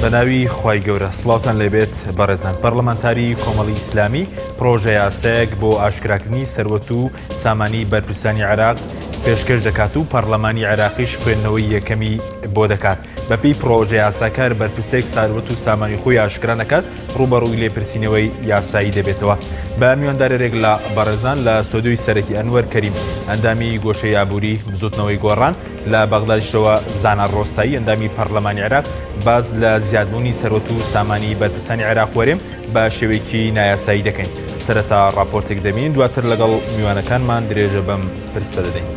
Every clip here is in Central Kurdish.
بەناوی خوای گەورە سڵاوتان لێبێت بەڕێزان پەرلەمانتاری کۆمەڵی ئیسلامی پرۆژە یاسایەک بۆ ئاشکراکردنی سەروەت و سامانی بەرپرسانی عێراق پێشکەش دەکات و پەرلەمانی عێراقیش خوێندنەوەی یەکەمی بۆ دەکات. بەپێی پرۆژە یاساکار بەرپرسێک سەروەت و سامانی خۆی ئاشکرا نەکات ڕوبەڕووی لێپرسینەوەی یاسایی دەبێتەوە. بە میواندارێک لە بەڕێزان لە ستۆدیۆی سەرەکی ئەنوەر کەریم ئەندامی گۆشەی ئابووری بزوتنەوەی گۆڕان لە بەغدادیشەوە زانار ڕۆستایی ئەندامی پەرلەمانی عێراق باز لە زیادبوونی سەروەت و سامانی بەرپرسانی عێراق وەرێم بە شێوەیەکی نایاسایی دەکەین. سەرەتا راپۆرتێک دەبین دواتر لەگەڵ میوانەکانمان درێژە بەم پرسە دەدەین.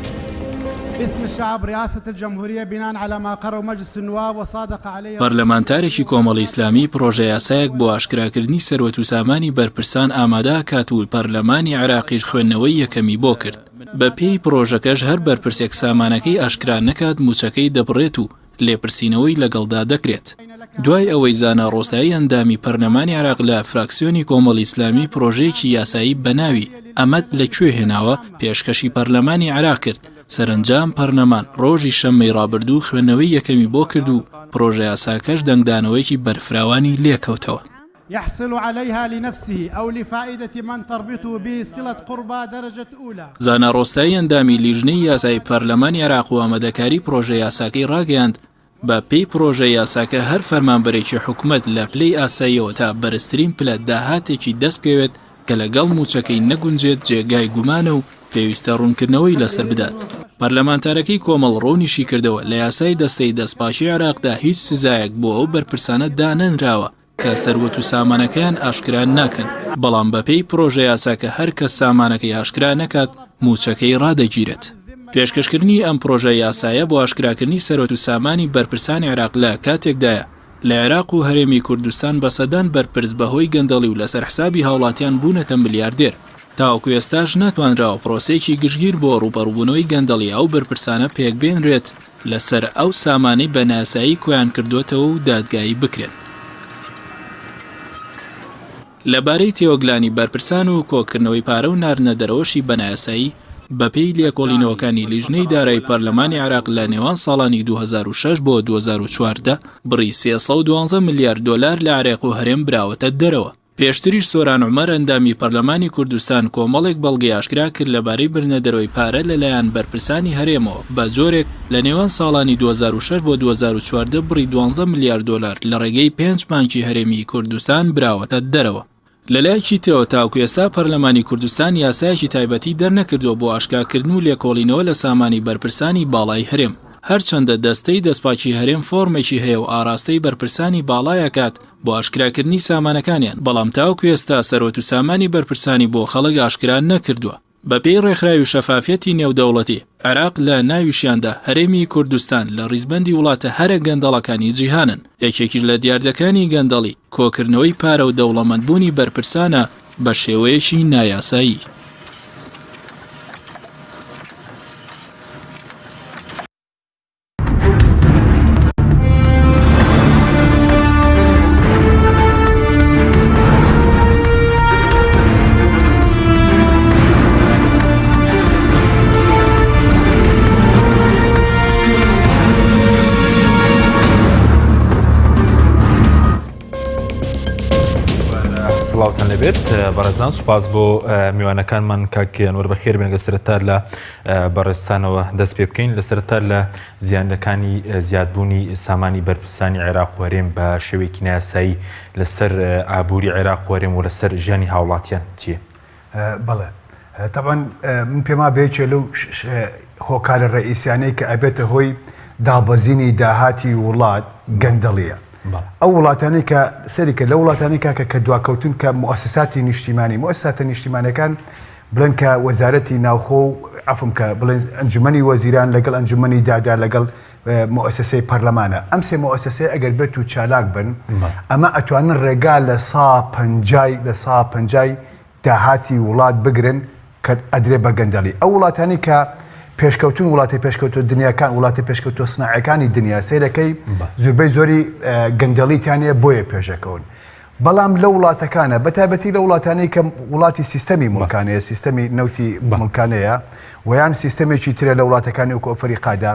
باسم الشعب رئاسة الجمهورية بناء على ما قرر مجلس النواب وصادق عليه پەرلەمانتارێکی کۆمەڵی ئیسلامی پرۆژە یاسایەک بۆ ئاشکراکردنی سەروەت و سامانی بەرپرسان ئامادە کات و پەرلەمانی عێراقیش خوێندنەوەی یەکەمی بۆ کرد. بە پێی پرۆژەکەش هەر بەرپرسێک سامانەکەی ئاشکرا نەکات موچەکەی دەبڕێت و لێپرسینەوەی لەگەڵدا دەکرێت. دوای ئەوەی زانا ڕۆستایی ئەندامی پەرلەمانی عێراق لە فراکسیۆنی کۆمەڵی ئیسلامی پرۆژەیەکی یاسایی بەناوی ئەمەد لەکوێ هێناوە پێشکەشی پەرلەمانی عێراق کرد. سەرنجام پەرلەمان ڕۆژی شەممەی ڕابردوو خوێندنەوەی یەکەمی بۆ کرد و پرۆژە یاساکەش دەنگدانەوەیکی بەرفراوانی لێکەوتەوە. يحصل عليها لنفسه أو لفائدة من تربطه به صلة قربى درجة أولى. زانا ڕۆستایی ئەندامی لیژنەی یاسایی پەرلەمانی عێراق و ئامادەکاری پرۆژە یاساکەی ڕاگەیاند بە پێی پرۆژە یاساکە هەر فەرمانبەرێکی حکوومەت لە پلەی ئاساییەوە تا بەرزترین پلە داهاتێکی دەست پێوێت کە لەگەڵ موچەکەی نەگونجێت جێگای گومانە و پێویستە ڕوونکردنەوەی لەسەر بدات. پەرلەمانتارەکەی کۆمەڵ ڕۆنیشی کردەوە لە یاسای دەستەی دەستپاشی عێراقدا هیچ سزایەک بۆ ئەو بەرپرسانە دانەنراوە کە سەروەت و سامانەکەیان ئاشکرا ناکەن، بەڵام بەپێی پرۆژە یاساکە هەر کەس سامانەکەی ئاشکرا نەکات موچەکەی ڕادەگیرێت. پێشکەشکردنی ئەم پرۆژە یاسایە بۆ ئاشکراکردنی سەروەت و سامانی بەرپرسانی عێراق لە کاتێکدایە لە عێراق و هەرێمی کوردستان بە سەدان بەرپرس بەهۆی گەندەڵی و لەسەر حسابی هاوڵاتیان بوونەتە ملیاردێر. تاوەکو ئێستاش ناتوانراوە پرۆسەیەکی گشتگیر بۆ ڕوبەڕووبوونەوەی گەندەڵی ئەو بەرپرسانە پێکبێنرێت لەسەر ئەو سامانەی بە نایاسایی کۆیان کردوێتەوە و دادگایی بکرێن. لەبارەی تێوەگلانی بەرپرسان و کۆکردنەوەی پارە و ناردنە دەرەوەشی بە نایاسایی بەپێی لێکۆڵینەوەکانی لیژنەی دارایی پەرلەمانی عێراق لە نێوان ساڵانی 2006 بۆ 2014 بڕی 312 میلیارد دۆلار لە عێراق و هەرێم براوەتە دەرەوە. پێشتریش سۆران عومەر ئەندامی پەرلەمانی کوردستان کۆمەڵێک بەڵگەی ئاشکرا کرد لەبارەی برنەدەرەوەی پارە لەلایەن بەرپرسانی هەرێمەوە بە جۆرێک لە نێوان ساڵانی 2006 بۆ 2014 بڕی 12 میلیارد دۆلار لە ڕێگەی 5 بانکی هەرێمی کوردستان براوەتە دەرەوە. لەلایەکی ترەوە تاوەکو ئێستا پەرلەمانی کوردستان یاسایەکی تایبەتی دەرنەکردووە بۆ ئاشکراکردن و لێکۆڵینەوە لە سامانی بەرپرسانی باڵای هەرێم. هەرچەندە دەستەی دەستپاچی هەرێم فۆرمێکی هەیە و ئاراستەی بەرپرسانی باڵایەکات بۆ ئاشکراکردنی سامانەکانیان، بەڵام تاوەکو ئێستا سەروەت و سامانی بەرپرسانی بۆ خەڵک ئاشکرا نەکردووە. بەپێی ڕێکخراوی و شەفافیەتی نێودەوڵەتی عێراق لە ناویشیاندا هەرێمی کوردستان لە ڕیزبەندی وڵاتە هەرە گەندەڵەکانی جیهانن. یەکێکیش لە دیاردەکانی گەندەڵی کۆکردنەوەی پارە و دەوڵەمەندبوونی بەرپرسانە بە شێوەیەکی نایاسایی. سڵاوتان لەبێت بەڕێزان، سوپاس بۆ میوانەکانمان کاکیانوەر بەخێر بێنگە سەرەتا لە بەڕێستانەوە دەست پێ بکەین لە سەرەتا لە زیانەکانی زیادبوونی سامانی بەرپرسانی عێراق و هەرێم بە شێوەیەکی نایاسایی لەسەر ئابووری عێراق و هەرێم و لەسەر ژیانی هاوڵاتیان چییە؟ بەڵێ تەبەن من پێما بێچێ لەو هۆکارە ڕئیسیانەی کە ئەبێتە هۆی دابەزینی داهاتی وڵات گەندەڵیە. ئەو وڵاتانی کە سەریکە لە وڵاتانی کە دواکەوتن کە مؤسساتی نیشتیمانی مؤسساتە نیشتیمانەکان بڵێن کە وەزارەتی ناوخۆ و عەفوم کە بڵێن ئەنجومەنی وەزیران لەگەڵ ئەنجومەنی دادا لەگەڵ مؤسسەی پەرلەمانە، ئەم سێ مؤسسەی ئەگەر بێت و چالاک بن ئەمە ئەتوانن ڕێگا لە 150 داهاتی وڵات بگرن کە ئەدرێ بە گەندەڵی. ئەو وڵاتانی کە پێشکەوتون وڵاتی پێشکەوتو دنیاکان وڵاتی پێشکەوتو سناعەکانی دنیا سیرەکەی زۆربەی زۆری گەندەڵیتانە بۆیە پێشەکەون. بەڵام لە وڵاتەکانە بەتایبەتی لە وڵاتانی کە وڵاتی سیستەمی مڵکانەیە، سیستەمی نەوتی مڵکانەیە و یان سیستەمێکی ترە لە وڵاتەکانی وەکو ئەفریقادا،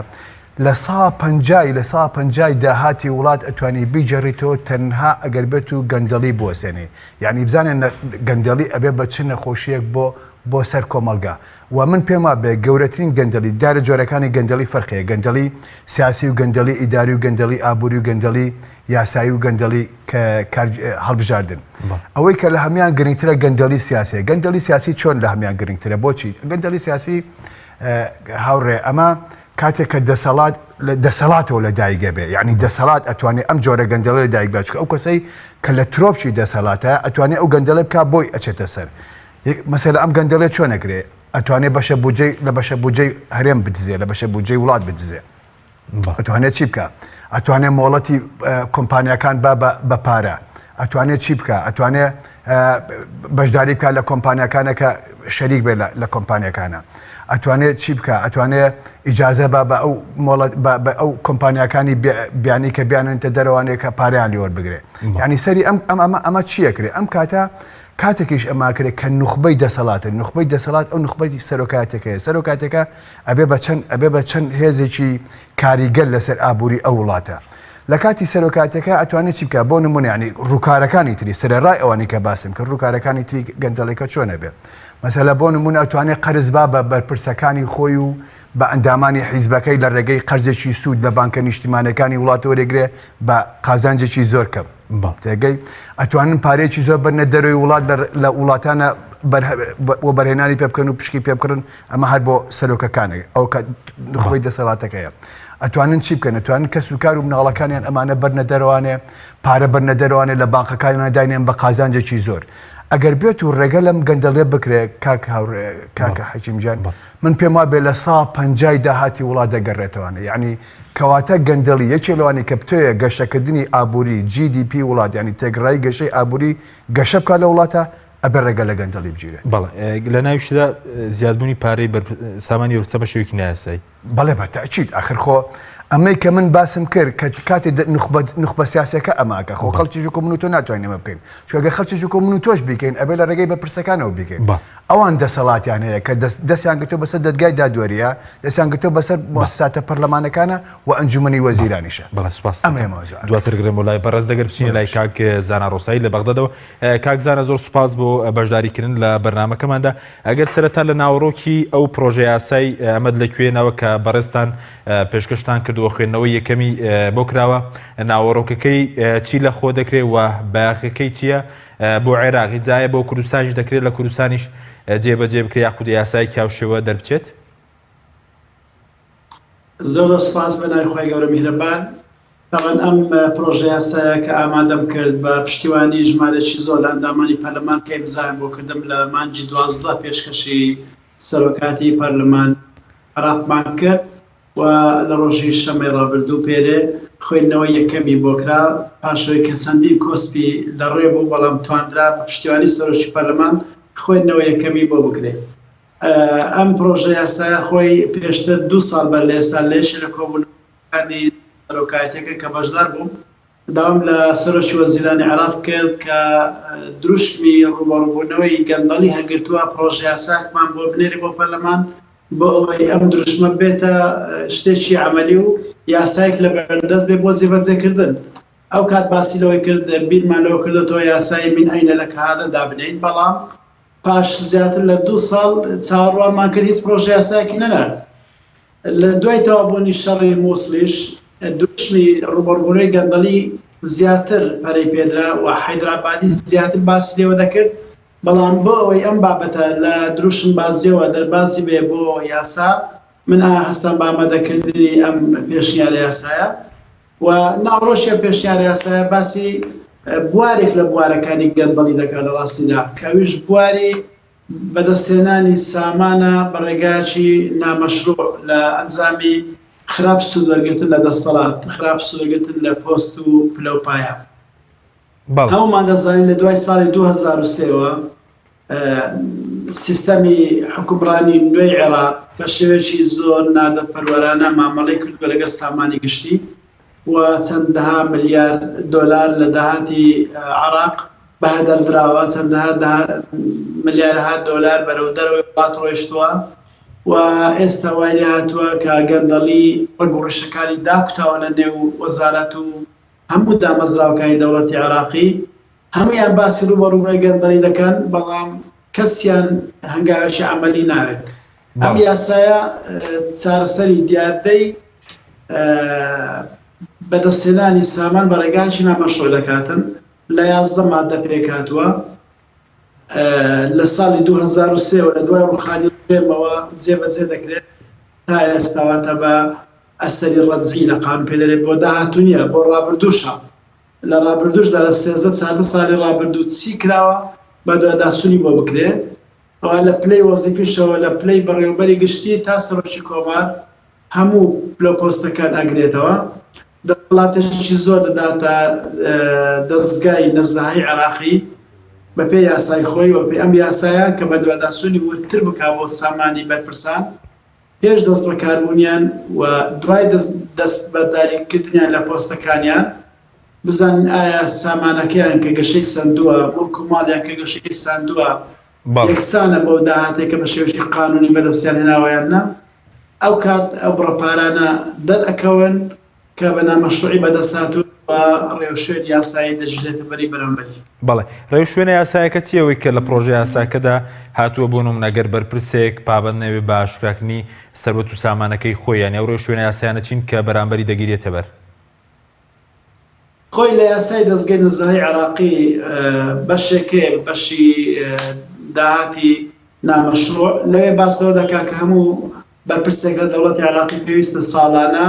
لە 150 داهاتی وڵات ئەتوانی بیجەڕیتەوە تەنها ئەگەر بێت و گەندەڵی بوەسێنێ یعنی بزانێن گەندەڵی ئەبێ بە چ نەخۆشیەک بۆ سەر کۆمەلگا و من پێما بێ گەورەترین گەندەڵی دارە جۆرەکانی گەندەڵی فەرقەیە گەندەڵی سیاسی و گەندەڵی ئیداری و گەندەڵی ئابووری و گەندەڵی یاسایی و گەندەڵی هەڵبژاردن ئەوەی کە لە هەمیان گرنگترە گەندەڵی سیاسیە گەندەڵی سیاسی چۆن لە هەمیان گرنگترە بۆچی گەندەڵی سیاسی هاوڕێ ئەمە کاتێک کە دەسەڵاتەوە لە دایگە بێ یعنی دەسەڵات ئەتوانێت ئەم جۆرە گەندەڵە لە دایک بچکە ئەو کەسەی کە لە ترۆپچی دەسەڵاتە ئەتوانێت ئەو گەندەڵە بکە بۆی ئەچێتە سەر مەسەلە ئەم گەندەڵێت چۆن نەکرێ ئەتوانێت بەشە بودجەی لە بەشە بودجەی هەرێم بدزێ لە بەشە بودجەی وڵات بدزێ ئەتوانێت چی بکە ئەتوانێت مۆڵەتی کۆمپانیەکان بە پارە ئەتوانێت چی بکە ئەتوانێت بەشداری بکە لە کۆمپانیەکانەکە شەریک بێ لە کۆمپانیەکانە ئەتوانێت چی بکە ئەتوانێت ئیجازە بە ئەو کۆمپانیەکانی بیانی کە بیانێتە دەرەوانەیە کە پاریان لێوە بگرێ یعنی سەری ئەمە چیەکرێ ئەم کاتێکیش ئەماکرێت کە نوخبەی دەسەڵاتن نوخبەی دەسەڵات ئەو نوخبەی سەرۆکاتەکەیە سەرۆکاتەکە ئەبێ بە چەند هێزێکی کاریگەر لەسەر ئابووری ئەو وڵاتە لە کاتی سەرۆکاتەکە ئەتوانێت چی بکە بۆ نمونە ینی ڕووکارەکانی تری سەرڕای ئەوانی کە باسم کرد ڕووکارەکانی تری گەندەڵێکە چۆنە بێت مەسەلە بۆ نمونە ئەتوانێت قەرز بە بەرپرسەکانی خۆی و بە ئەندامانی حیزبەکەی لە ڕێگەی قەرزێکی سوود لە بانکە نیشتیمانەکانی وڵاتەوە وەرەگرێ بە قازانجێکی زۆر کەم تێگەی ئەتوانن پارێکی زۆر بەرنە دەروی وڵات لە وڵاتانە بەرهێنانی پێ بکەن و پشکی پێ بکڕن ئەمە هەر بۆ سەرۆکەکانە ئەو نخبەی دەسەڵاتەکەیە ئەتوانن چی بکەن ئەتوانن کەس و کار و مناڵەکانیان ئەمانە بەرنە دەروانێ پارە بەرنە دەروانێ لە بانکەکانیان داینێن بە قازانجێکی زۆر ئەگەر بێت و ڕێگە لەم گەندەڵێ بکرێ کاکە حەکیمجان من پێم وا بێ لە 150 داهاتی وڵات دەگەڕێتەوانە یعنی کەواتە گەندەڵی یەکێ لەوانی کە بتوێە گەشەکردنی ئابووری GDP وڵات ینی تێگڕایی گەشەی ئابووری گەشە بکات لە وڵاتە ئەبێ ڕێگە لە گەندەڵی بگیرێت بەڵێ لە ناویشدا زیادبوونی پارەی سامانی وەرچە بە شێوەیەکی نایاسایی بەڵێ بەتەئکید ئاخر خۆ ئەمەی کە من باسم کرد کە کاتی نخبە سیاسەکە ئەماکە خۆ خەڵکی کۆمون و تۆ ناتوانین ئەمە بکەین چونکە خەڵکی کۆمون و تۆش بیکەین ئەبێ لە ڕێگەی بەرپرسەکانەوە بیکەین ئەوان دەسەڵاتیان هەیە کە دەستیان گرتو بەسەر دەدگای دادوەریە دەستیان گرتو بەسەر مؤسساتە پەرلەمانەکانە و ئەنجومەنی وەزیرانیشە بەڵێ سوپاس دواتر گرم لای بەڕێز دەگەر بچینە لای کاک زانا ڕۆسایی لە بەغدادەوە کاک زانا زۆر سوپاس بۆ بەشداریکردن لە بەرنامەکەماندا ئەگەر سەرەتا لە ناوەڕۆکی ئەو پرۆژە یاسای ئەمەد لەکوێنەوە کە بەڕێستان پێشکەشتان کردووە خوێندنەوەی یەکەمی بۆ کراوە ناوەڕۆکەکەی چی لە خۆ دەکرێت و باخەکەی چییە بۆ عێراقی جایە بۆ کوردستانیش دەکرێت لە کوردستانیش جێبەجێ بکرێت یاخود یاسای کاوشێوە دەربچێت زۆر سپاس بەنای خۆی گەورە میهرەبان تاوان ئەم پرۆژە یاسایە کە ئامادەم کرد بە پشتیوانی ژمارەی زۆر لە ئەندامانی پەرلەمان کە ئیمزایم بۆ کردم لە مانگی 12 پێشکەشی سەرۆکاتی پەرلەمان عێراقمان کرد و لە ڕۆژی شەمەی ڕابردوو پێرێ خوێندنەوەی یەکەمی بۆ کرا پاشەوەی کە چەندین کۆسپی لەڕێ بوو بەڵام توانرا بە پشتیوانی سەرۆکی پەرلەمان خوێندنەوەی یەکەمی بۆ بکرێت ئەم پرۆژە یاسایە خۆی پێشتر 2 ساڵ بەر لە ئێستا لێشە لە کۆبوونەکانی سەرۆکایەتەکە کە بەشدار بووم داوام لە سەرۆکی وەزیرانی عێراق کرد کە دروشمی ڕوبەڕووبوونەوەی گەندەڵی هەرگرتووە پرۆژە یاساکمان بۆ بنێری بۆ پەرلەمان بۆ ئەوەی ئەم دروشمە بێتە شتێکی عملی و یاسایەک لە بەردەست بێ بۆ جێبەجێکردن ئەو کات باسی لەوەی کرد بیرمان لەوە کردێتەوە یاسای من ئەینە لە کەهادە دابنین بەڵام پاش زیاتر لە 2 ساڵ چاوەڕوانمان کرد هیچ پرۆژە یاسایەکی نەنارد لە دوای تەوابوونی شەڕی مووسڵیش دروشمی ڕوبەڕووبوونەوەی گەندەڵی زیاتر پەرەی پێدرا و حەیدرابادی زیاتر باسی لێوە دەکرد بەڵام بۆ ئەوەی ئەم بابەتە لە دروشم بازیەوە دەرباسی بێ بۆ یاسا من هەستم بە ئامادەکردنی ئەم پێشنیارە یاسایە و ناڕۆژیە پێشنیارە یاسایە باسی بوارێک لە بوارەکانی گەندەڵی دەکات لە ڕاستیدا کەویش بواری بەدەستێنانی سامانە بەڕێگایکی نامەشروع لە ئەنجامی خراپ سوودوەرگرتن لە دەسەڵات خراپ سوودوەرگرتن لە پۆست و پلەپایە هەمومان دەزانین لە دوای ساڵی 2003ەوە سیستەمی حکومڕانی نوێی عێراق بە شێوەیەکی زۆر نادەپەروەرانە مامەڵەی کردووە لەگەڵ سامانی گشتی و چەندەها ملیار دۆلار لە داهاتی عێراق بەهەدەردراوە چەندەها ملیارها دۆلار بەرەو دەرەوەی وڵات ڕۆیشتووە و ئێستا وای لێ هاتووە کە گەندەڵی ڕنگ و ڕێشەکانی داکوتاوە لە نێو وەزارەت و هەموو دامەزراوەکانی دەوڵەتی عێراقی هەمویان باسی ڕوبەڕوونەوەی گەندەڵی دەکەن بەڵام کەسیان هەنگاوێکی عەمەلی ناوێت. ئەم یاسایە چارەسەری دیاردەی بەدەستهێنانی سامان بە ڕێگایکی نامەشروع دەکاتن لە 11 مادە پێک هاتووە لە ساڵی 2003 و لە دوای ڕووخانی ڕێمەوە جێبەجێ دەکرێت تا ئێستاواتە بە ئەسەری ڕەزوی لە قانون پێدەرێت بۆ داهاتوو نییە بۆ ڕابردووشە لە ڕابردووشدا لە 13 ساڵی ڕابردوو چی کراوە بە دواداچوونی بۆ بکرێت ئەوە لە پلەی وەزیفیشەوە لە پلەی بەڕێوەبەری گشتی تا سەرۆکی کۆمار هەموو پلۆپۆستەکان ئەگرێتەوە دەسەڵاتێکی زۆر دەداتە دەستگای نەزاهی عێراقی بەپێی یاسای خۆی و پێی ئەم یاسایە کە بە دواداچوونی ورتر بکا بۆ سامانی بەرپرسان پێش دەست بەکاربوونیان و دوای دەست بەداریکردنیان لە پۆستەکانیان بزانین ئایا سامانەکەیان کە گەشەی سندووە مڵک و ماڵیان کە گەشەی ساندووە یەکسانە بۆ داهاتێک کە بە شێوەیەکی قانونی بەدەستیان هێناوەیان نا ئەو کات ئەو بڕەپارانە دەرئەکەون کە بە نامەشروعی بەدەساتوو و ڕێوشوێن یاسایی دەژێتە بەری بەرامبەری. بەڵێ ڕێوشوێنە یاسایەکە چیەوەی کە لە پرۆژە یاساکەدا هاتووە بۆ نمونەگەر بەرپرسێک پابەند نەوێ بە ئاشکراکردنی سەربەت و سامانەکەی خۆیان ئەو ڕێوشوێنە یاسایانە چین کە بەرامبەری دەگیرێتە بەر خۆی لە یاسای دەستگای نەزاهی عێراقی بەشێکێ بەشی داهاتی نامەشروع لەوێ باسەوە دەکا کە هەموو بەرپرسێک لە دەوڵەتی عێراقی پێویستە ساڵانە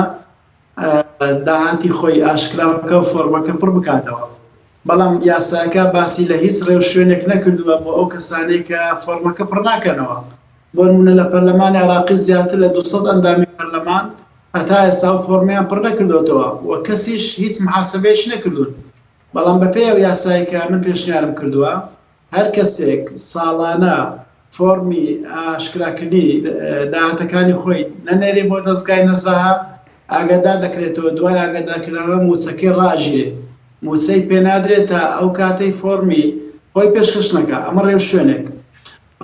داهاتی خۆی ئاشکراکە و فۆرمەکە پڕ بکاتەوە بەڵام یاساکە باسی لە هیچ ڕێو شوێنێک نەکردووە بۆ ئەو کەسانەی کە فۆرمەکە پڕ ناکەنەوە بۆ نمونە لە پەرلەمانی عێراقی زیاتر لە 200 ئەندامی پەرلەمان هەتا ئێستا و فۆرمیان پڕ نەکردوێتەوە و کەسیش هیچ محاسبەیەکی نەکردوون بەڵام بەپێی ئەو یاسایی کە من پێشنیارم کردووە هەر کەسێک ساڵانە فۆرمی ئاشکراکردنی داهاتەکانی خۆی نەنێری بۆ دەستگای نەزاها ئاگادار دەکرێتەوە دوای ئاگادارکردنەوە موچەکەی ڕاژێ موچەی پێنادرێت تا ئەو کاتەی فۆرمی خۆی پێشکەش نەکا ئەمە ڕێو شوێنێک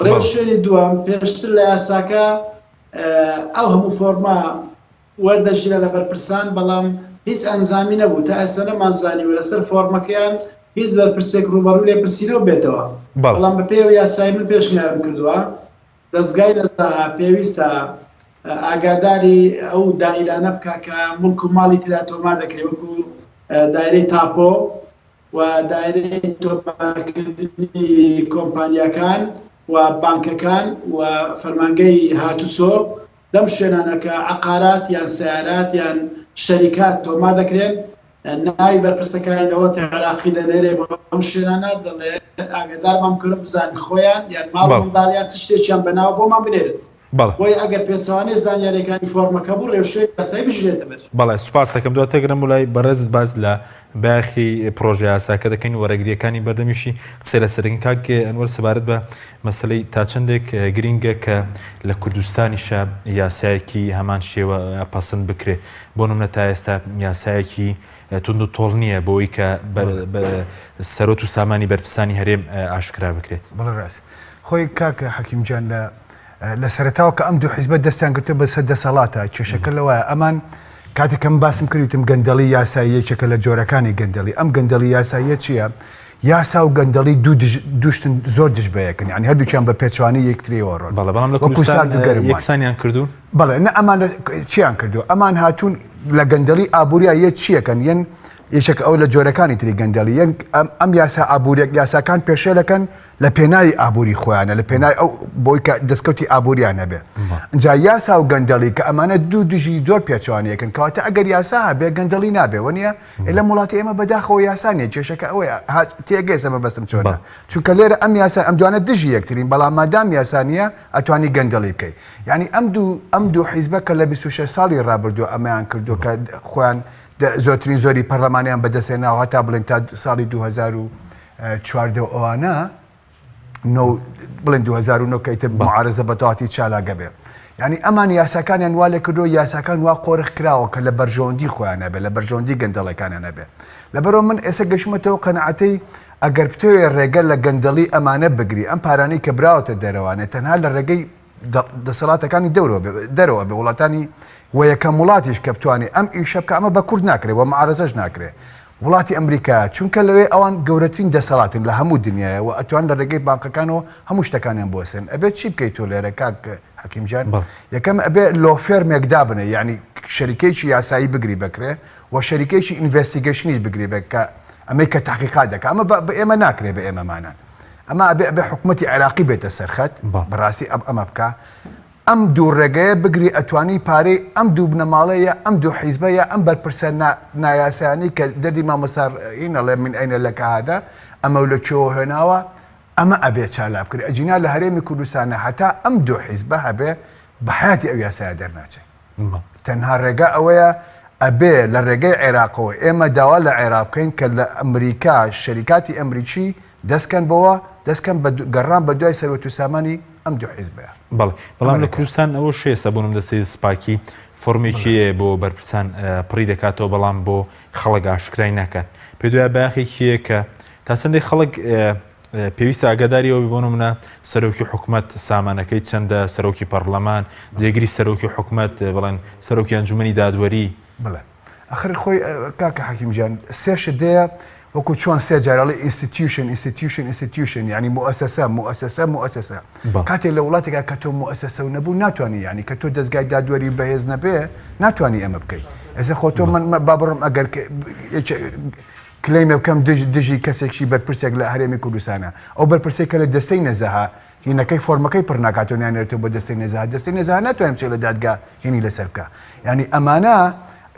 ڕێو شوێنی دووەم پێشتر لە یاساکە ئەو هەموو فۆرما وەردەژیرە لە بەرپرسان بەڵام هیچ ئەنجامی نەبوو تا ئێستا نەمانزانی و لەسەر فۆرمەکەیان هیچ بەرپرسێک ڕوبەڕوو لێ پرسیرەوە بێتەوە بەڵام بەپێی ئەو یاسای من پێشنیارم کردووە دەستگای نەزاها پێویستە ئاگاداری ئەو دائیرانە بکە کە مڵک و ماڵی تێدا تۆمار دەکرێت وەکو دایرەی تاپۆ و دایرەی تۆمارکردنی کۆمپانیاکان و بانکەکان و فەرمانگەی هاتوچۆ لەم شوێنانەکە عقارات یان سیارات یان شەریکات تۆمار دەکرێن ناوی بەرپرسەکانی دەوڵەتی عێراقی دەنێرێ بۆ ئەم شوێنانە دەڵێ ئاگادارمان کردن بزانین خۆیان یان ماڵ منداڵیان چ شتێکیان بەناوە بۆمان بنێرن بۆی ئەگەر پێچوانێ زانیاریەکانی فۆرمەکە بوو ڕێوشوێنی یاسایی بژرێتە بەر. بەڵێ سوپاس دەکەم دواتەگرم وڵای بەڕێزت باز لە باخی پرۆژە یاساکە دەکەین وەرەگریەکانی بەردەمیشی قسەی لەسەرین کاک ئەنوەر سەبارەت بە مەسەلەی تا چەندێک گرینگە کە لە کوردستانیشە یاسایەکی هەمان شێوە پەسەند بکرێت بۆ نمونە تا ئێستا یاسایەکی تونند و تۆڵ نییە بۆی کە سەرۆت و سامانی بەرپرسانی هەرێم ئاشکرا بکرێت. بەڵێ ڕاست خۆی کاکە حەکیمجان لە سەرەتاوە کە ئەم دوو حیزبە دەستیان گرتووە بە سەر دەسەڵاتە کێشەکە لەوەیە ئەمان کاتێکم باسم کردوتم گەندەڵی یاسایی یەکێکە لە جۆرەکانی گەندەڵی ئەم گەندەڵی یاساییە چییە؟ یاسا و گەندەڵی دووشتن زۆر دژبەیەکن یعنی هەردووکیان بە پێچوانی یەکتریەوە ڕۆن بەڵام لە کوردستان یەکسانیان کردوون بەڵێ نە ئەمان چیان کردو ئەمان هاتوون لە گەندەڵی ئابوووریە یە چیەکەن یەن یەکێک ئەو لە جۆرەکانی تری گەندەڵی یەن ئەم یاسا ئابوووریەک یاساکان پێشێلەکەن لە پێناوی ئابووری خۆیانە لە پێناوی ئەو بۆی کە دەستکەوتی ئابووریان هەبێ اینجا یاسا و گەندەڵی کە ئەمانە دوو دژی زۆر پێچوانیەکەن کەواتە ئەگەر یاسا هەبێ گەندەڵی نابێ وەنیە لە وڵاتی ئێمە بەداخەوە یاسانیە کێشەکە ئەوەیە تێگەی ئێمە بەستم چۆنە چونکە لێرە ئەم یاسا ئەم دوانە دژی یەکترین بەڵام مادام یاسانیە ئەتوانی گەندەڵی بکەیت یعنی ئەم دوو حیزبە کە لە 26 ساڵی ڕابردووە ئەمەیان کردو کە خۆیان زۆرترین زۆری پەرلەمانیان بەدەستێناوە هەتا بڵێن تا ساڵی 2014 ئەوانە بڵێن 2009 کەیتر معارەزە بەتەواتی چالاگە بێ یعنی ئەمان یاساکانیان وا لێ کردو یاساکان وا قۆرخ کراوە کە لە بەرژەوەندی خۆیان هەبێ لە بەرژەوەندی گەندەڵەکانیان هەبێ لەبەرەوە من ئێستا گەشتمەتەوە قەنەعەتەی ئەگەر بتوێ ڕێگە لە گەندەڵی ئەمانە بگری ئەم پارانەی کە براوەتە دەرەوانێت تەنها لە ڕێگەی دەسەڵاتەکانی دەرەوە بە وڵاتانی و یەکەم وڵاتیش کە بتوانێت ئەم ئیشە بکە ئەمە بە کورد ناکرێت و معارەزەش ناکرێت وڵاتی ئەمریکا چونکە لەوێ ئەوان گەورەترین دەسەڵاتن لە هەموو دنیاە و ئەتوان لە ڕێگەی بانقەکانەوە هەموو شتەکانیان بۆسن ئەبێت چی بکەیت تۆ لێرە کاک حەکیمجان یەکەم ئەبێ لۆفێرمێکدا بنێ یعنی شەریکەیەکی یاسایی بگری بکرێ و شەریکەیەکی ئینڤێستیگەیشنی بگری بێت کە ئەمەی کە تحقیقات دەکات ئەمە بە ئێمە ناکرێت بە ئێمەمانان ئەمە ئەبێ حکوومەتی عێراقی بێتە سەرخەت بەڕاستی ئەمە بکە ئەم دوو ڕێگەیە بگری ئەتوانی پارەی ئەم دوو بنەماڵەیە ئەم دوو حیزبەیە ئەم بەرپرسە نایاسانی کە دەردی مامەسارئینەڵێ من ئەینە لە کەهادا ئەمە لە چۆ هێناوە ئەمە ئەبێ چالا بکرێ ئەجینا لە هەرێمی کوردستانە هەتا ئەم دوو حیزبە هەبێ بە حیاتی ئەو یاسایە دەرناچێت تەنها ڕێگە ئەوەیە ئەبێ لە ڕێگەی عێراقەوە ئێمە داوا لە عێراق بکەین کە لە ئەمریکا شەریکاتی ئەمریکی دەستکەن بەوە دەستکەم گەڕان بە دوای سەروەت و سامانی ئەم دوو حیزبەیە بەڵام لە کوردستان ئەوە شێستە بوونم دەستی سپاکی فۆرمێکیە بۆ بەرپرسان پڕی دەکاتەوە بەڵام بۆ خەڵک ئاشکرای ناکات پێ دوای باخێکیە کە تا چەندێک خەڵک پێویستە ئاگاداریەوە بۆ نمونە سەرۆکی حکوومەت سامانەکەی چەندە سەرۆکی پەرلەمان جێگیری سەرۆکی حکوومەت بڵێن سەرۆکی ئەنجومەنی دادوەری بڵێ ئەخر خۆی کاکە حەکیمجان سێش دەیە وەکو چۆن سێ جارەڵی ئینستیتیوشن یعنی مؤسسە کاتێک لە وڵاتێکا کە تۆ مؤسسە و نەبوو ناتوانانی یعنی کە تۆ دەستگای دادوەری بەهێز نەبێ ناتوانانی ئەمە بکەیت ئێستا خۆ تۆ من با بڕم ئەگەر کلەیمە بکەم دژی کەسێکی بەرپرسێک لە هەرێمی کوردستانە ئەو بەرپرسێک کە لە دەستەی نەزەها هینەکەی فۆرمەکەی پڕ ناکاتۆنیانێتەوە بە دەستەی نەزەها ناتوانم چێ لە دادگا هینی لەسەر بکە یعنی ئەمانە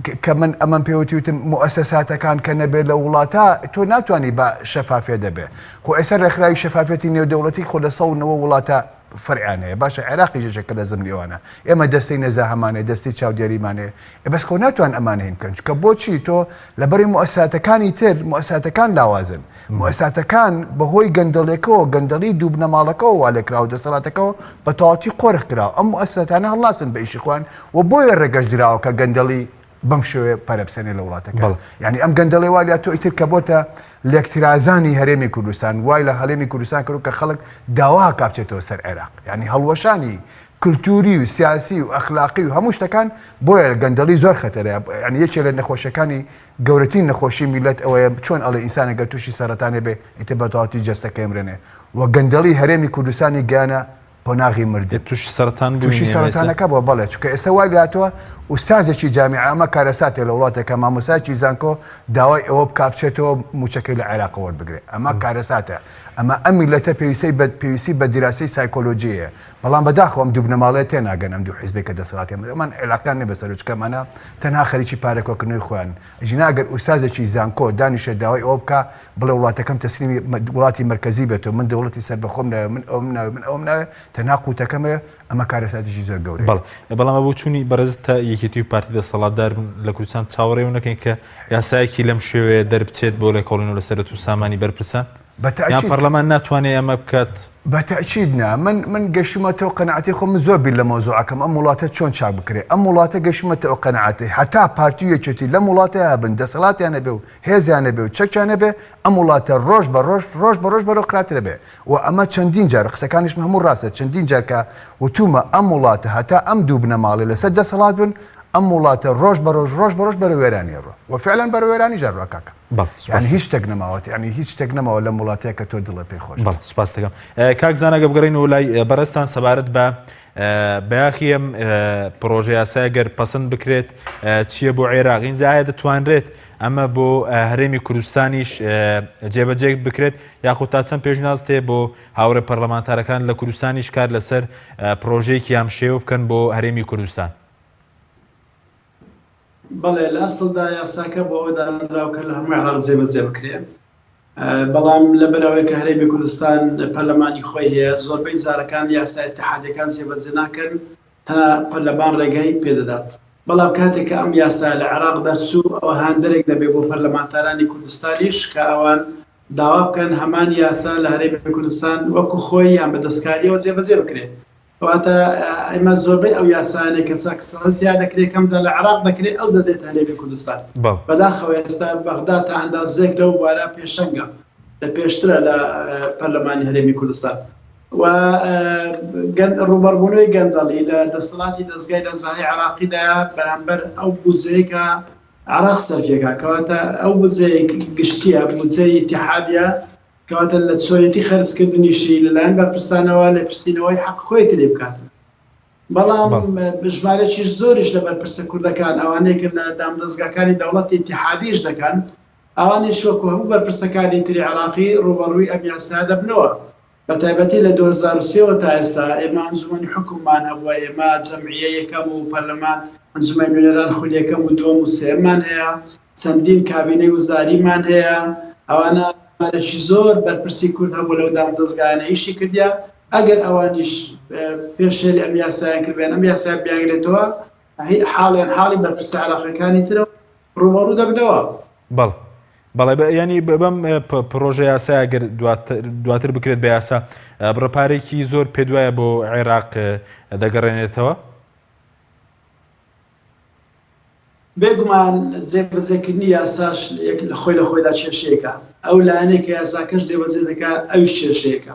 کە من ئەمەم پێوتیوتم مؤسساتەکان کە نەبێت لە وڵاتە تۆ ناتوانانی بە شەفافێ دەبێ خۆ ئێستا ڕێکخراوی شەفافەتی نێودەوڵەتی خۆ لە 100 وڵاتە فەرعیانەیە باشە عێراقی ژێژەکە لە زمریێوانە ئێمە دەستەی نەزا هەمانێ دەستی چاودێریمانێ بەس خۆ ناتوان ئەمان هین بکەن چکە بۆچی تۆ لەبەری مؤسساتەکانی تر مؤسساتەکان لاوازن مؤسساتەکان بەهۆی گەندەڵێکەوە گەندەڵی دوو بنەماڵەکەەوە وا لێکراوە دەسەڵاتەکەەوە بە تەواوەتی قۆرخ کراوە ئەم مؤسساتانە هەڵاسن بە ئیشی خوان و بۆیە ڕێگەش دراوە کە گەندەڵی بەم شوێ پەرەبسێنێ لە وڵاتەکە یعنی ئەم گەندەڵی وای تۆ ئیتر کە بۆتە لێکترازانی هەرێمی کوردستان وای لە هەرێمی کوردستان کرد کە خەڵک داوا کاپچێتەوە سەر عێراق یعنی هەڵوەشانی کلتوری و سیاسی و ئەخلاقی و هەموو شتەکان بۆیە گەندەڵی زۆر خەتەرەیە یعنی یەکێ لە نەخۆشیەکانی گەورەترین نەخۆشی میلەت ئەوەیە چۆن ئەڵێ ئینسانێکە تووشی سەرەتانێ بێ ئیتر بە تەواوەتی جەستەکە ئەمرێنێ و گەندەڵی هەرێمی کوردستانی گیانە پۆناغی مردێت تووشی سەرەتان تووشی سەرەتانەکە بۆ بەڵێ چونکە ئێستا وای لاتوە ئوستازێکی جامیعە ئەمە کارەساتێ لە وڵاتێکە مامۆسایکی زانکۆ داوای ئەوە بکاپچێتەوە موچەکەی لە عێراق وەربگرێت ئەمە کارەساتە ئەمە ئەم میلەتە پێویستی بە دیراسەی سایکۆلۆجیە بەڵام بەداخەوە ئەم دوو بنەماڵەیە تێناگەن ئەم دوو حیزبێکە دەسەڵاتی ئەمان عێلاقیان نێ بەسەر چکەمانە تەنها خەریکی پارێکۆکردنەوەی خۆیان ئەژینا ئەگەر ئوستازێکی زانکۆ دانیشە داوای ئەوە بکە بڵێ وڵاتەکەم تەسلیمی وڵاتی مرکزی بێتەوە من دەوڵەتی سەر بەخۆم من ئەوم ناوێ تەنها قوتەکەمەیە ئەمە کارەساتێکی زۆر گەورەیە بەڵام بۆ چوونی بەرز تا یەکێتی و پارتی دەسەڵاتدار لە کوردستان چاوەڕێ نەکەین کە یاسایەکی لەم شێوەیە دەربچێت بۆ لێکۆڵینەوە لە سەرەت و سامانی بەرپرسان یان پەرلەمان ناتوانێت ئەمە بکات بەتەئکیدنا من گەشتمەتەوە قەنەعەتی خۆم زۆر بیر لە مۆزوعەکەم ئەم وڵاتە چۆن چاک بکرێت ئەم وڵاتە گەشتمەتەوە قەنەعەتی هەتا پارتی و یەکێتی لەم وڵاتەیە هەبن دەسەڵاتیانە بێ و هێزیانە بێ و چەکیانە بێ ئەم وڵاتە ڕۆژ بە ڕۆژ بەرەو قراترە بێ و ئەمە چەندین جار قسەکانیشم هەموو ڕاستە چەندین جارکە وتومە ئەم وڵاتە هەتا ئەم دوو بنەماڵێ لەسەر دەسەڵات بن ئەم وڵاتە ڕۆژ بە ڕۆژ بەرە وێرانی ڕۆ و فعلەن بەرە وێرانی ژەڕوا کاکە یعنی هیچ شتێک نەماوەت یعنی هیچ شتێک نەماوە لەم وڵاتەیە کە تۆ دڵە پێی خۆش سوپاس دەکەم کاک زانەگە بگەڕێنەوە لای بەڕێستان سەبارەت بە بەیاخیم پرۆژە یاسا گەر پەسەند بکرێت چییە بۆ عێراق ئینجا دەتوانرێت ئەمە بۆ هەرێمی کوردستانیش جێبەجێ بکرێت یاخود تا چەند پێشنیاز تێ بۆ هاوڕێ پەرلەمانتارەکان لە کوردستانیش کار لەسەر پرۆژەیەکی ئەم شێوە بکەن بۆ هەرێمی کوردستان بەڵێ لە ئەسڵدا یاساکە بۆ ئەوە دانراوە کە لە هەموو عێراق جێبەجێ بکرێت بەڵام لەبەرەوەی کە هەرێمی کوردستان پەرلەمانی خۆی هەیە زۆربەی جارەکان یاسای اتحادیەکان جێبەجێ ناکەن تەنها پەرلەمان ڕێگای پێدەدات بەڵام کاتێک کە ئەم یاسا لە عێراق دەرچوو ئەوە هاندەرێک دەبێت بۆ پەرلەمانتارانی کوردستانیش کە ئەوان داوا بکەن هەمان یاسا لە هەرێمی کوردستان وەکو خۆی یان بە دەستکاریەوە جێبەجێ بکرێت واتە ئێمە زۆربەی ئەو یاسانێک کە چاکسەڵستیا دەکرێت کەمجار لە عێراق دەکرێت ئەو زەدێت هەرێمی کوردستان بەداخەوە ئێستا بەغدا تا ئەندازێک لەو بارە پێشەنگە لە پێشترە لە پەرلەمانی هەرێمی کوردستان و ڕوبەربوونەوەی گەندەڵی لە دەسەڵاتی دەستگای نەزاهی عراقیدا بەرامبەر ئەو بودجەیەکە عراق سەرفیەکە کەواتە ئەو بودجەی گشتیە بودجەی ئیتیحادیە کەواتە لە چۆنیەتی خەرجکردنیشی لەلایەن بەرپرسانەوە لێپرسینەوەی حەق خۆیەتی لێ بکات. بەڵام ژمارەیەکیش زۆریش لە بەرپرسە کوردەکان ئەوانەیە کە لە دامدەستگاکانی دەوڵەتی ئیتیحادیش دەکەن ئەوانیش وەکو هەموو بەرپرسەکانی تری عراقی ڕوبەڕووی ئەم یاسا دەبنەوە. بەتایبەتی لە 2023 تا ئێستا ئێمە ئەنجومەنی حکوممان هەبووە، ئێمە جەمعیە یەکەم و پەرلەمان ئەنجومەنی نوێنەران خولی یەکەم و دووەم و سێمان هەیە، چەندین کابینەی وزاریمان هەیە. ئەوانە ژمارەی زۆر بەرپرسی کورد هەبوو لەو دامدەستگایانە ئیشی کردیا. ئەگەر ئەوانیش پێشێلی ئەم یاسایان کردبێن ئەم یاسای بیانگرێتەوە حاڵیان حاڵی بەرپرسە عراقیەکانی ترەوە ڕوبەڕوو دەبنەوە. بەڵێ ینی بەم پرۆژە یاسای ئەگەر دواتر بکرێت بە یاسا بڕەپارێکی زۆر پێدوایە بۆ عێراق دەگەڕێنێتەوە. بێگومان جێبەجێکردنی یاساش خۆی لە خۆیدا کێشەیەکە، ئەو لایەنێک کە یاساکەش جێبەجێ دەکا ئەوش کێشەیەکە.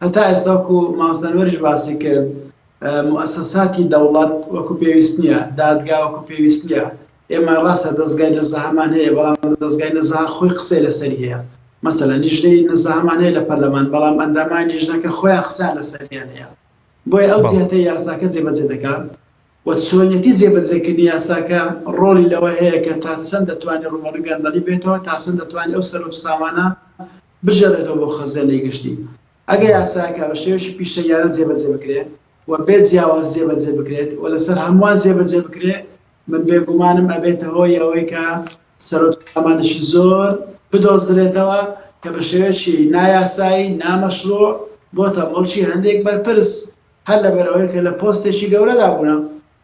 هەتا ئێستا وەکو مامۆستانوەریش باسی کرد موسساتی دەوڵەت وەکو پێویست نییە، دادگا وەکو پێویست نییە. ئێمە ڕاستە دەستگای نەزاهەمان هەیە بەڵام دەستگای نەزاها خۆی قسەی لەسەری هەیە. مەسەلەن لیژنەی نەزاهەمان هەیە لە پەرلەمان بەڵام ئەندامانی لیژنەکە خۆیان قسەیان لەسەریان هەیە. بۆیە ئەو جێهەتەی یاساکە جێبەجێ دەکات و چۆنیەتی جێبەجێکردنی یاساکە ڕۆڵی لەوە هەیە کە تا چەند دەتوانێت ڕوبەڕووی گەندەڵی بێتەوە، تا چەند دەتوانێت ئەو سەر و سامانە بژێڕێتەوە بۆ خەزانەی گشتی. ئەگەر یاساکە بە شێوەیەکی پیشەیارە جێبەجێ بکرێت و بێ جیاواز جێبەجێ بکرێت و لەسەر هەمووان جێبەجێ بکرێت، من بێگومانم ئەبێتە هۆی ئەوەی کە سەرۆتامانشی زۆر بدۆزرێتەوە کە بە شێوەیەکی نایاسایی نامەشروع بۆتە مڵکی هەندێک بەرپرس هەر لەبەرەوەی کە لە پۆستێکی گەورەدا بوونە،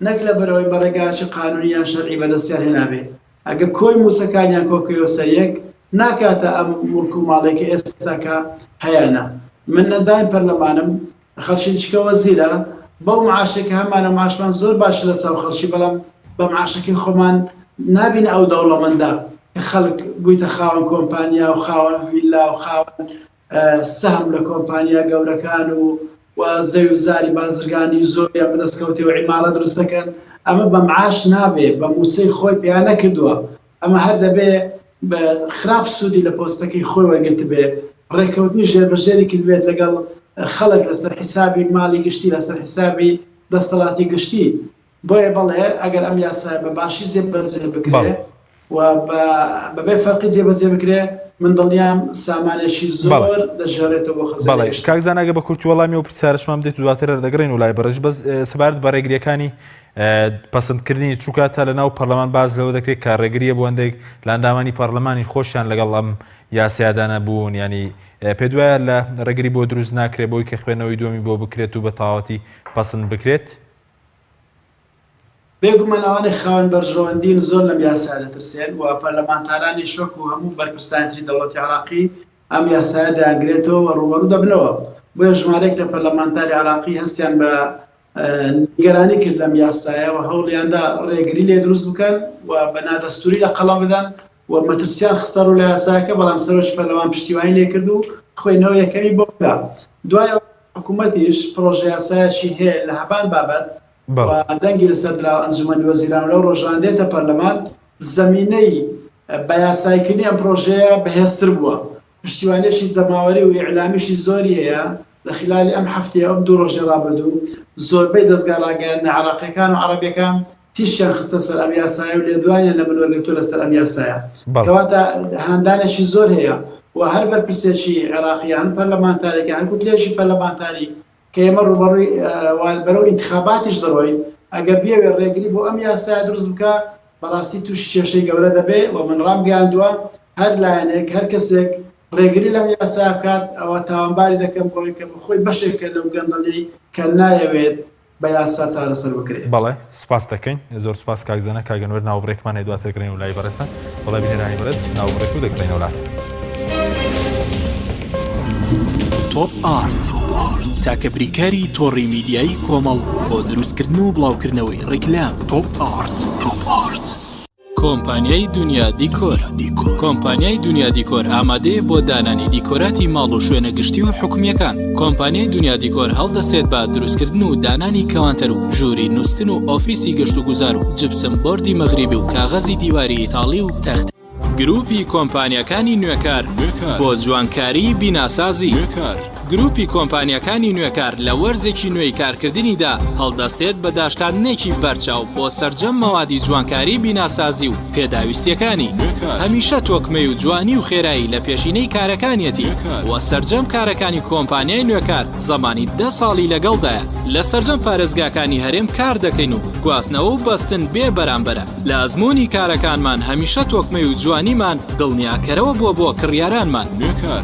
نەک لەبەرەوەی بەڕێگایکی قانونی یان شەرعی بەدەستیان هێنابێ. ئەگەر کۆی موچەکانیان کۆکەوە سەر یەک ناکاتە ئەم مڵک و ماڵێکی ئێستاکە هەیەە. من نەدایم پەرلەمانم خەڵکی دیکە وەزیرە بەو معاشێکە هەمانە معاشمان زۆر باشە لە چاو خەڵکی، بەڵام بە معاشەکەی خۆمان نابینە ئەو دەوڵەمەندە کە خەڵک بوویتە خاوەن کۆمپانیا و خاوەن ڤیلا و خاوەن سەهم لە کۆمپانیا گەورەکان و زەوی و زاری بازرگانی زۆریان بەدەستکەوتەوە عیمارە دروست دەکەن. ئەمە بە معاش نابێ، بە موچەی خۆی پێیان نەکردووە. ئەمە هەر دەبێ بە خراپ سوودی لە پۆستەکەی خۆی وەرگرت بێ، ڕێککەوتنی ژێربەژێری کرد بێت لەگەڵ خەڵک لەسەر حیسابی ماڵی گشتی، لەسەر حیسابی دەسەڵاتی گشتی. بۆیە بەڵێ ئەگەر ئەم یاسای بە باشی جێبەجێ بکرێ و بەبێ فەرقی جێبەجێ بکرێ، من دڵنیام سامانێکی زۆر دەژێڕێتەوە بۆ خەزانەی گشتی. کاکزانەگە بە کورتی وەڵامی و پرسیارشمان بدەیت و دواتر دەگەڕین و لای بەڕێژ بەس سەبارەت بە ڕێگریەکانی پەسەندکردنی چووکاتە لە ناو پەرلەمان باز لەوە دەکرێت کە ڕێگریە بۆ هەندێک لە ئەندامانی پەرلەمانی خۆشیان لەگەڵ ئەم یاسایدانە بوون، ینی پێ دوایە لە ڕێگری بۆ دروست ناکرێت بۆی کە خوێنەوەی دووەمی بۆ بکرێت و بە تەواوەتی پەسەند بکرێت. بێگومان ئەوانەی خاوەن بەرژەوەندین زۆر لەم یاسا دەترسێن و پەرلەمانتارانی شۆک و هەموو بەرپرسانی دەوڵەتی عراقی ئەم یاسایە داگرێتەوە و ڕوبەڕوو دەبنەوە. بۆیە ژمارەیەک لە پەرلەمانتاری عراقی هەستیان بە نیگەرانی کرد لەم یاسایە و هەوڵیاندا ڕێگری لێ دروست بکەن و بە نادەستوری لە قەڵەم بدەن و مەترسیان خستە ڕوو لە یاسایەکە، بەڵام سەرۆکی پەرلەمان پشتیوانی لێ کرد و خوێندنەوە یەکەمی بۆ کرا. دوایە حکوومەتیش پرۆژە یاسایەکی هەیە لە هەبان بابەت و دەنگی لەسەر دراوە ئەنجومەنی وەزیران لەو ڕۆژان دێتە پەرلەمان. زەمینەی بە یاسایکردنی ئەم پرۆژەیە بەهێزتر بووە، پشتیوانیەکی جەماوەری و ئیعلامیشی زۆری هەیە. لە خلالی ئەم هەفتەیە ئەم دوو ڕۆژە ڕابردوو زۆربەی دەستگا ڕاگەیاندنە عراقیەکان و عەرەبیەکان تیشیان خستە سەر ئەم یاسایە و لێدوانیان لە منوەرگرتووە لەسەر ئەم یاسایە. کەواتە هاندانێکی زۆر هەیە و هەر بەرپرسێکی عێراقیان پەرلەمانتارێکی هەر کوتلێکی پەرلەمانتاری کە ئێمە ڕوبەڕووی بەرەو ئینتخاباتیش دەڕۆین، ئەگەر بێوێ ڕێگری بۆ ئەم یاسایە دروست بکە بەڕاستی تووشی کێشەی گەورە دەبێ و من ڕامگەیاندووە هەر لایەنێک هەر کەسێک ڕێگری لەم یاسا بکات ئەوە تاوانباری دەکەم بۆی کە بخۆی بەشێکە لەو گەندەڵی کە نایەوێت بە یاسا چارەسەر بکرێت. بەڵێ سوپاس دەکەین، زۆر سوپاس کاکزانە. کاگەنوەر ناوبڕێکمان دواترگرین و لای بەڕێستان بەڵێ بینێرانی بەرز ناوبڕێک و دەگرین وڵات. تۆپ ئارت تاکە بریکاری تۆڕی میدیایی کۆمەڵ بۆ دروستکردن و بڵاوکردنەوەی ڕیکلام. تۆپ ئارت کۆمپانیای دنیا دیکۆر. کۆمپانیای دنیا دیکۆر ئامادەیە بۆ دانانی دیکۆراتی ماڵ و شوێنە گشتی و حکومیەکان. کۆمپانیای دنیا دیکۆر هەڵدەستێت بە دروستکردن و دانانی کەوانتەر و ژووری نووسن و ئۆفیسی گەشت و گوزار و جبسم بۆردی مەغریبی و کاغەزی دیواری ئیتاڵی و تەخت. گروپی کۆمپانیەکانی نوێکار بۆ جوانکاری بیناسازی. گروپی کۆمپانیەکانی نوێکار لە وەرزێکی نوێی کارکردنیدا هەڵدەستێت بە داشکاندنێکی بەرچاو بۆ سەرجەم مەوادی جوانکاری بیناسازی و پێداویستیەکانی. هەمیشە تۆکمەی و جوانی و خێرایی لە پێشینەی کارەکانیەتی وە سەرجەم کارەکانی کۆمپانیای نوێکار زەمانی 10 ساڵی لەگەڵدایە. لە سەرجەم پارێزگاکانی هەرێم کار دەکەین و گواستنەوە و بەستن بێ بەرامبەرە. لە ئەزمموی کارەکانمان هەمیشە تۆکمەی و جوانیمان دڵنیاکەرەوە بۆ کڕیارانمان.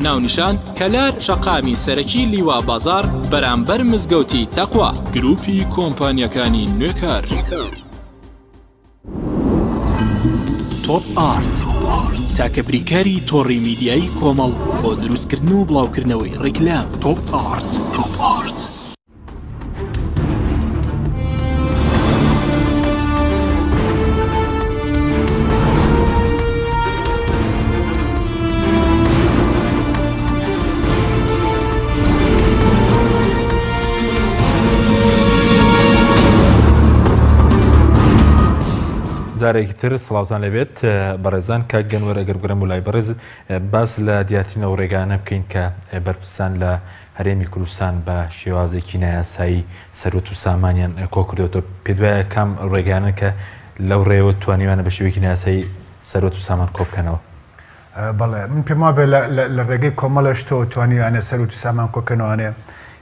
ناونیشان کەلار شەقامی سەرەکی لیوا بازار بەرامبەر مزگەوتی تەقوا. گروپی کۆمپانیەکانی نوێکار. تۆپ ئارت تاکە بریکاری تۆڕی میدیایی کۆمەڵ بۆ دروستکردن و بڵاوکردنەوەی ڕیکلام. تۆپ ئارت. جارێکی تر سڵاوتان لەبێت بەڕێزان کاک گەنوەر ئەگەر گەرم و لای بەڕێز باس لە دیاتینەوە ڕێگانە بکەین کە بەرپرسان لە هەرێمی کوردستان بە شێوازێکی نایاسایی سەرۆت و سامانیان کۆکردێتەوە. پێت وایە کام ڕێگانە کە لەو ڕێوە توانیوانە بە شێوەیەکی نایاسایی سەرۆت و سامان کۆبکەنەوە؟ بەڵێ من پێم وابێ لە ڕێگەی کۆمەڵەش تۆ توانیوانە سەرۆت و سامان کۆکەنەوەوانێ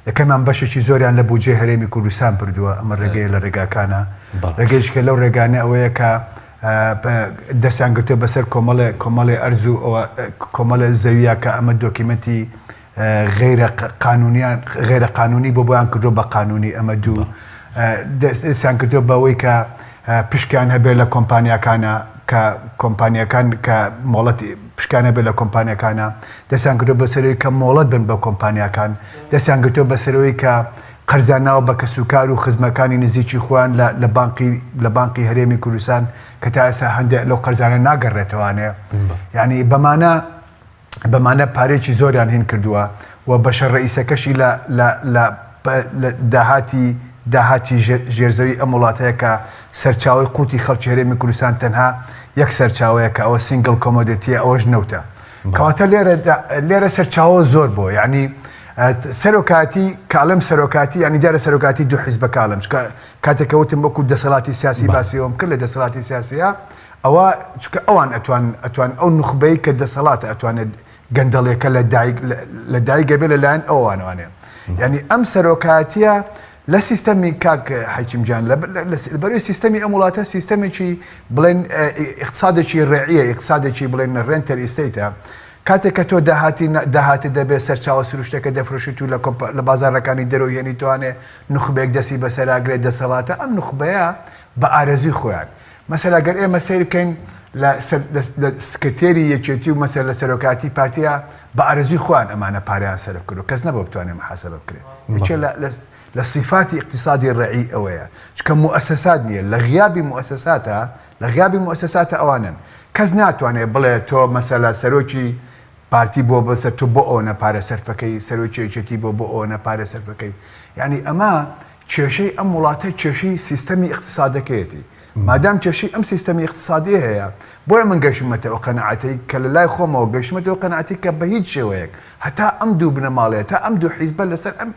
یەکەمان بەشێکی زۆریان لە بودجێ هەرێمی کوردستان بردووە. ئەمە ڕێگەی لە ڕێگاکانە ڕێگەیشکە لەو ڕێگانە ئەوەیە کە دەستیان گرتووە بەسەر کۆمەڵی ئەرز و کۆمەڵە زەویە کە ئەمە دۆکیمەنتی غیرە قانونی بۆ بۆیان کردو بە قانونی. ئەمە دوو دەستیان کردووە بەوەی کە پشکیان هەبێت لە کۆمپانیەکانە کە کۆمپانیەکان کە مۆڵەتی پشکانە بێت لە کۆمپانیەکانە دەستیان کردو بەسەرەوەی کە مۆڵەت بن بە کۆمپانیەکان. دەستیان کردووە بەسەرەوەی کە قەرزاناوە بە کەسوکار و خزمەکانی نزیکی خۆیان لە بانقی هەرێمی کوردستان کە تا ئێستا هەندێک لەو قەرزانە ناگەڕێتەوانێ. یعنی بەمانە پارێکی زۆریان هین کردووە و بەشە ڕئیسەکەشی لە داهاتی ژێرزەوی ئەم وڵاتەیە کە سەرچاوی قوتی خەڵکی هەرێمی کوردستان تەنها یەک سەرچاوەیە کە ئەوە سینگل کۆمۆدیتیە ئەوەش نەوتە. کەواتە لێرە سەرچاوە زۆر بۆ یعنی سەرۆکاتی کاڵم سەرۆکاتی ینی دیارە سەرۆکاتی دوو حیزبە کاڵم کاتێکە وتم وەکو دەسەڵاتی سیاسی باسیەوەم کرد لە دەسەڵاتی سیاسیە ئەوە چکە ئەوان ئەتوان ئەو نخبەی کە دەسەڵاتە ئەتوانێت گەندەڵێکە لە دایکە بێ لەلایەن ئەوانوانێ. یعنی ئەم سەرۆکاتیە لە سیستەمی کاک حەکیمجان بەروی سیستەمی ئەم وڵاتە سیستەمێکی بڵێن اقتصادێکی ڕێعیە اقتصادێکی بڵێن ڕێنتەر ئیستەیتە. کاتێک کە تۆ داهاتی دەبێت سەرچاوە سروشتەکە دەفرۆشیت و لە بازارەکانی دەرەوە هێنی توانێ نخبێک دەستی بەسەراگرێت دەسەڵاتە ئەم نخبەیە بە ئارەزوی خۆیان. مەسەلا گەر ئێمە سیر بکەین لە سکرتێری یەکێتی و مەسەر لە سەرۆکاتی پارتیا بە ئارەزوی خۆیان ئەمانە پارەیان سەرف کرد و کەس نەبوو بتوانێت محاسبە بکرێت. میچە لە صفاتی اقتصادی ڕێعی ئەوەیە چکە مؤسسات نییە لە غیابی مؤسساتە ئەوانن. کەس ناتوانێت بڵێ تۆ مەسەلا سەرۆکی پارتی بۆ بەسەر تۆ بۆ ئەوە نەپارە سەرفەکەی سەرۆکی یەکێتی بۆ ئەوە نەپارە سەرفەکەی. یعنی ئەمە کێشەی ئەم وڵاتە کێشەی سیستەمی اقتصادەکەیەتی. مادام کێشەی ئەم سیستەمی اقتصادی هەیە بۆیە من گەشتمەتەوە قەنەعەتی کە لە لای خۆمەوە گەشتمەتەوە قەنەعەتی کە بە هیچ شێوەیەک هەتا ئەم دوو بنەماڵەیە تا ئەم دوو حیزبە لەسەر ئەم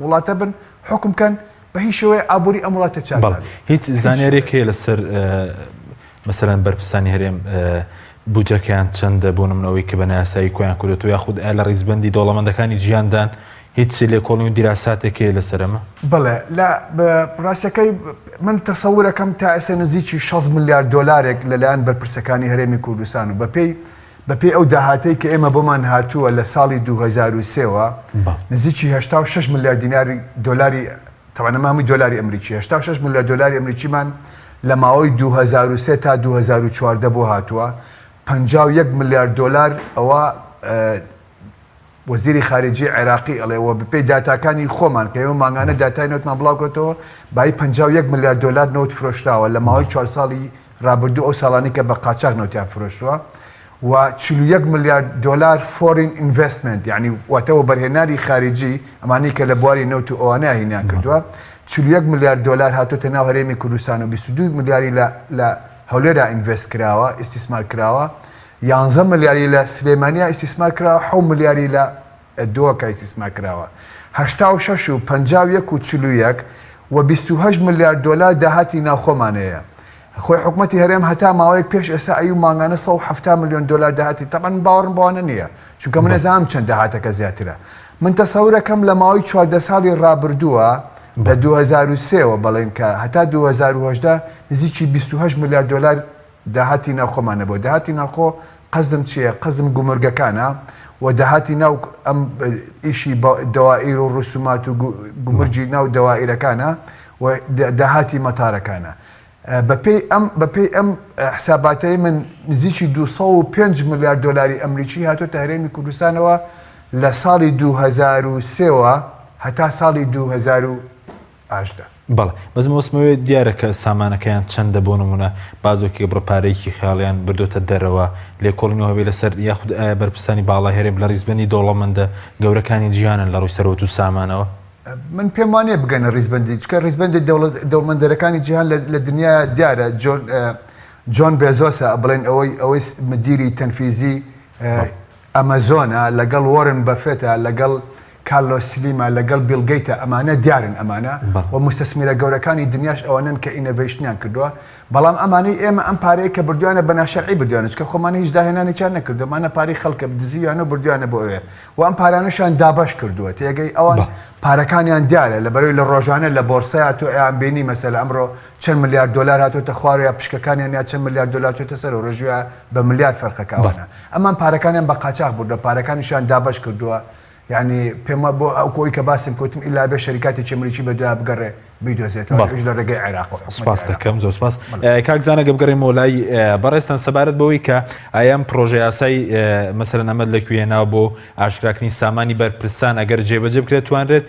وڵاتە بن حکومکەن بە هیچ شێوەیە ئابووری ئەم وڵاتە چاک. هیچ زانیارێک هەیە لەسەر مەسەلەن بەرپرسانی هەرێم بودجەکەیان چەندە بۆ نمونەوەی کە بە نایاسایی کۆیان کردوەوە یاخود لە ڕیزبەندی دەوڵەمەندەکانی جیاندان هیچ لێکۆڵی و دیراساتێکی لەسەرەمە؟ بڵێ لە ڕاستەکەی من تەسەورەکەم تا ئێستا نزیکی 6 ملیارد دۆلارێک لەلایەن بەرپرسەکانی هەرێمی کوردستان و بەپێی ئەو داهاتەی کە ئێمە بۆمان هاتووە لە ساڵی 2023ەوە نزیکی 86 ملیارد دۆلاری تەوانەمامی دۆلاری ئەمریکی 86 ملیارد دۆلاری ئەمریکیمان لە ماوەی 2023 تا 2014 بۆ هاتووە 51 ملیارد دۆلار ئەوە وەزیری خارجی عێراقی ئەڵێەوە بپێی داتاکانی خۆمان کە ئێوە مانگانە داتای نوتمان بڵاوکرێتەوە بای 51 ملیارد دۆلار نوت فرۆشتاوە لە ماوەی 4 ساڵی ڕابردوو ئەو ساڵانی کە بە قاچاق نەوتیان فرۆشتووە و 41 ملیارد دلار فۆرین ئینڤستمنت یعنی واتەوە بەرهێناری خارجی ئەمانی کە لە بواری نەوت و ئەوانە هینیان کردووە 41 ملیارد دلار هاتوتە ناو هەرێمی کوردستان و 22 ملیاری لە هەولێرا ئینڤست کراوە ئیسیسمار کراوە 11 ملیاری لە سلێمانیا ئیسیسمار کراوە 7 ملیاری لە دۆکە ئیسیسمار کراوە 86 و 51 و 41 و 28 ملیارد دلار داهاتی ناوخۆمانەیە خۆی حکوومەتی هەرێم هەتا ماوەیەک پێش ئێستا ئەی مانگانە 170 میلیۆن دلار داهاتی تەبەن باوەڕم بۆوانە نییە چونکە من نەزانم چەند داهاتەکە زیاترە من تەسەورەکەم لە ماوەی 14 ساڵی ڕابردووە لە 2003ەوە بەڵێن کە هەتا 2010 نزیکی 28 میلیارد دلار داهاتی ناوخۆمانە بۆ داهاتی ناوخۆ قەزم چییە قەزم گومرگەکانە و داهاتی ناو ئەم ئیشی دەوائیر و ڕسومات و گومرجی ناو دەوائیرەکانە و داهاتی مەتارەکانە بەپێی ئەم حساباتەی من نزیکی 205 میلیارد دلاری ئەمریکی هاتۆتە هەرێمی کوردستانەوە لە ساڵی 2003ەوە هەتا ساڵی 2010 بەڵێ بەزم وەسمەوەی دیارە کە سامانەکەیان چەندە بۆ نمونە بازۆکی بڕپارەیەکی خیاڵیان بردوتە دەرەوە لێکۆڵینەوە هەبێ لەسەر یاخود بەرپرسانی باڵای هەرێم لە ڕیزبەندی دۆڵەمەندە گەورەکانی جیهانن لە ڕووی سەرەوەت و سامانەوە من پێم وانەیە بگەنە ڕیزبەندی چکە ڕیزبەندی دەوڵەمەندەرەکانی جیهان لە دنیا دیارە جۆن بێزۆسە بڵێن ئەوەی مدیری تەنفیزی ئەمەزۆنە لەگەڵ وۆرن بەفێتە لەگەڵ کارلۆس سلیمە لەگەڵ بیلگەیتە ئەمانە دیارن ئەمانە و مستەسمیرە گەورەکانی دنیاش ئەوەنن کە ئینەڤیشنیان کردووە بەڵام ئەمانەی ئێمە ئەم پارەیە کە بردوانە بە ناشەرعی بردوانە چکە خۆمانە هیچ داهێنانێکیان نەکردو ئەمانە پارەی خەڵکە دزیوانە و بردوانە بۆ ئەوێ و ئەم پارانەشان دابەش کردووە تێگەی ئەوان پارەکانیان دیارە لەبەرەوەی لە ڕۆژانە لە بۆرسەیە تۆ ئەیان بینی مەسەلە ئەمڕۆ چەند میلیارد دلار هاتۆتە خوار یا پشکەکانیان یا چەند میلیارد دلار چۆتە سەر و ڕۆژوە بە میلیارد فەرقەکەوانە ئەمان پارەکانیان بە قاچاق بردووە پارەکانیشان دابەش کردووە یعنی پێمە بۆ ئەو کۆی کە باسم کۆتم ئیلا بێ شەریکاتی چمریکی بەدوای بگەڕێ بیدۆزێتەوە لە ڕێگەی عێراق سپاس دەکەم زۆر سپاس کاکزانە گەبگەڕێمەوە لای بەڕێستان سەبارەت بەوەی کە ئایام پرۆژە یاسای مەسەلەن ئەمەد لەکوێناوە بۆ ئاشکراکردنی سامانی بەرپرسان ئەگەر جێبەجێ بکرێت توانرێت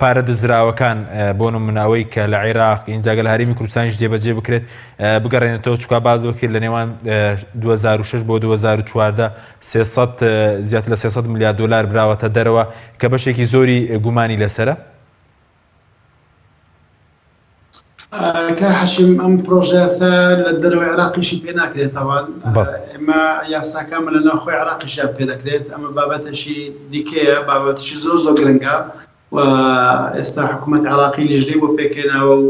پارە دزراوەکان بۆ نموناوەی کە لە عێراق ئینجاگە لە هەرێمی کوردستانیش جێبەجێ بکرێت بگەڕێنێتەوە چووکە بازۆکی لە نێوان 2006 بۆ 2014 زیاتر لە 300 میلیارد دلار براوەتە دەرەوە کە بەشێکی زۆری گومانی لەسرە کە حەشیم ئەم پرۆژەیاسە لە دەرەوەی عێراقیشی پێ ناکرێتەوە ئێمە یاساکەمە لە ناوخۆی عێراقیشیان پێ دەکرێت ئەمە بابەتەشی دیکەیە بابەتشی زۆر گرنگە و ئێستا حکوومەت عێراقی لیژنەی بۆ پێکێناوە و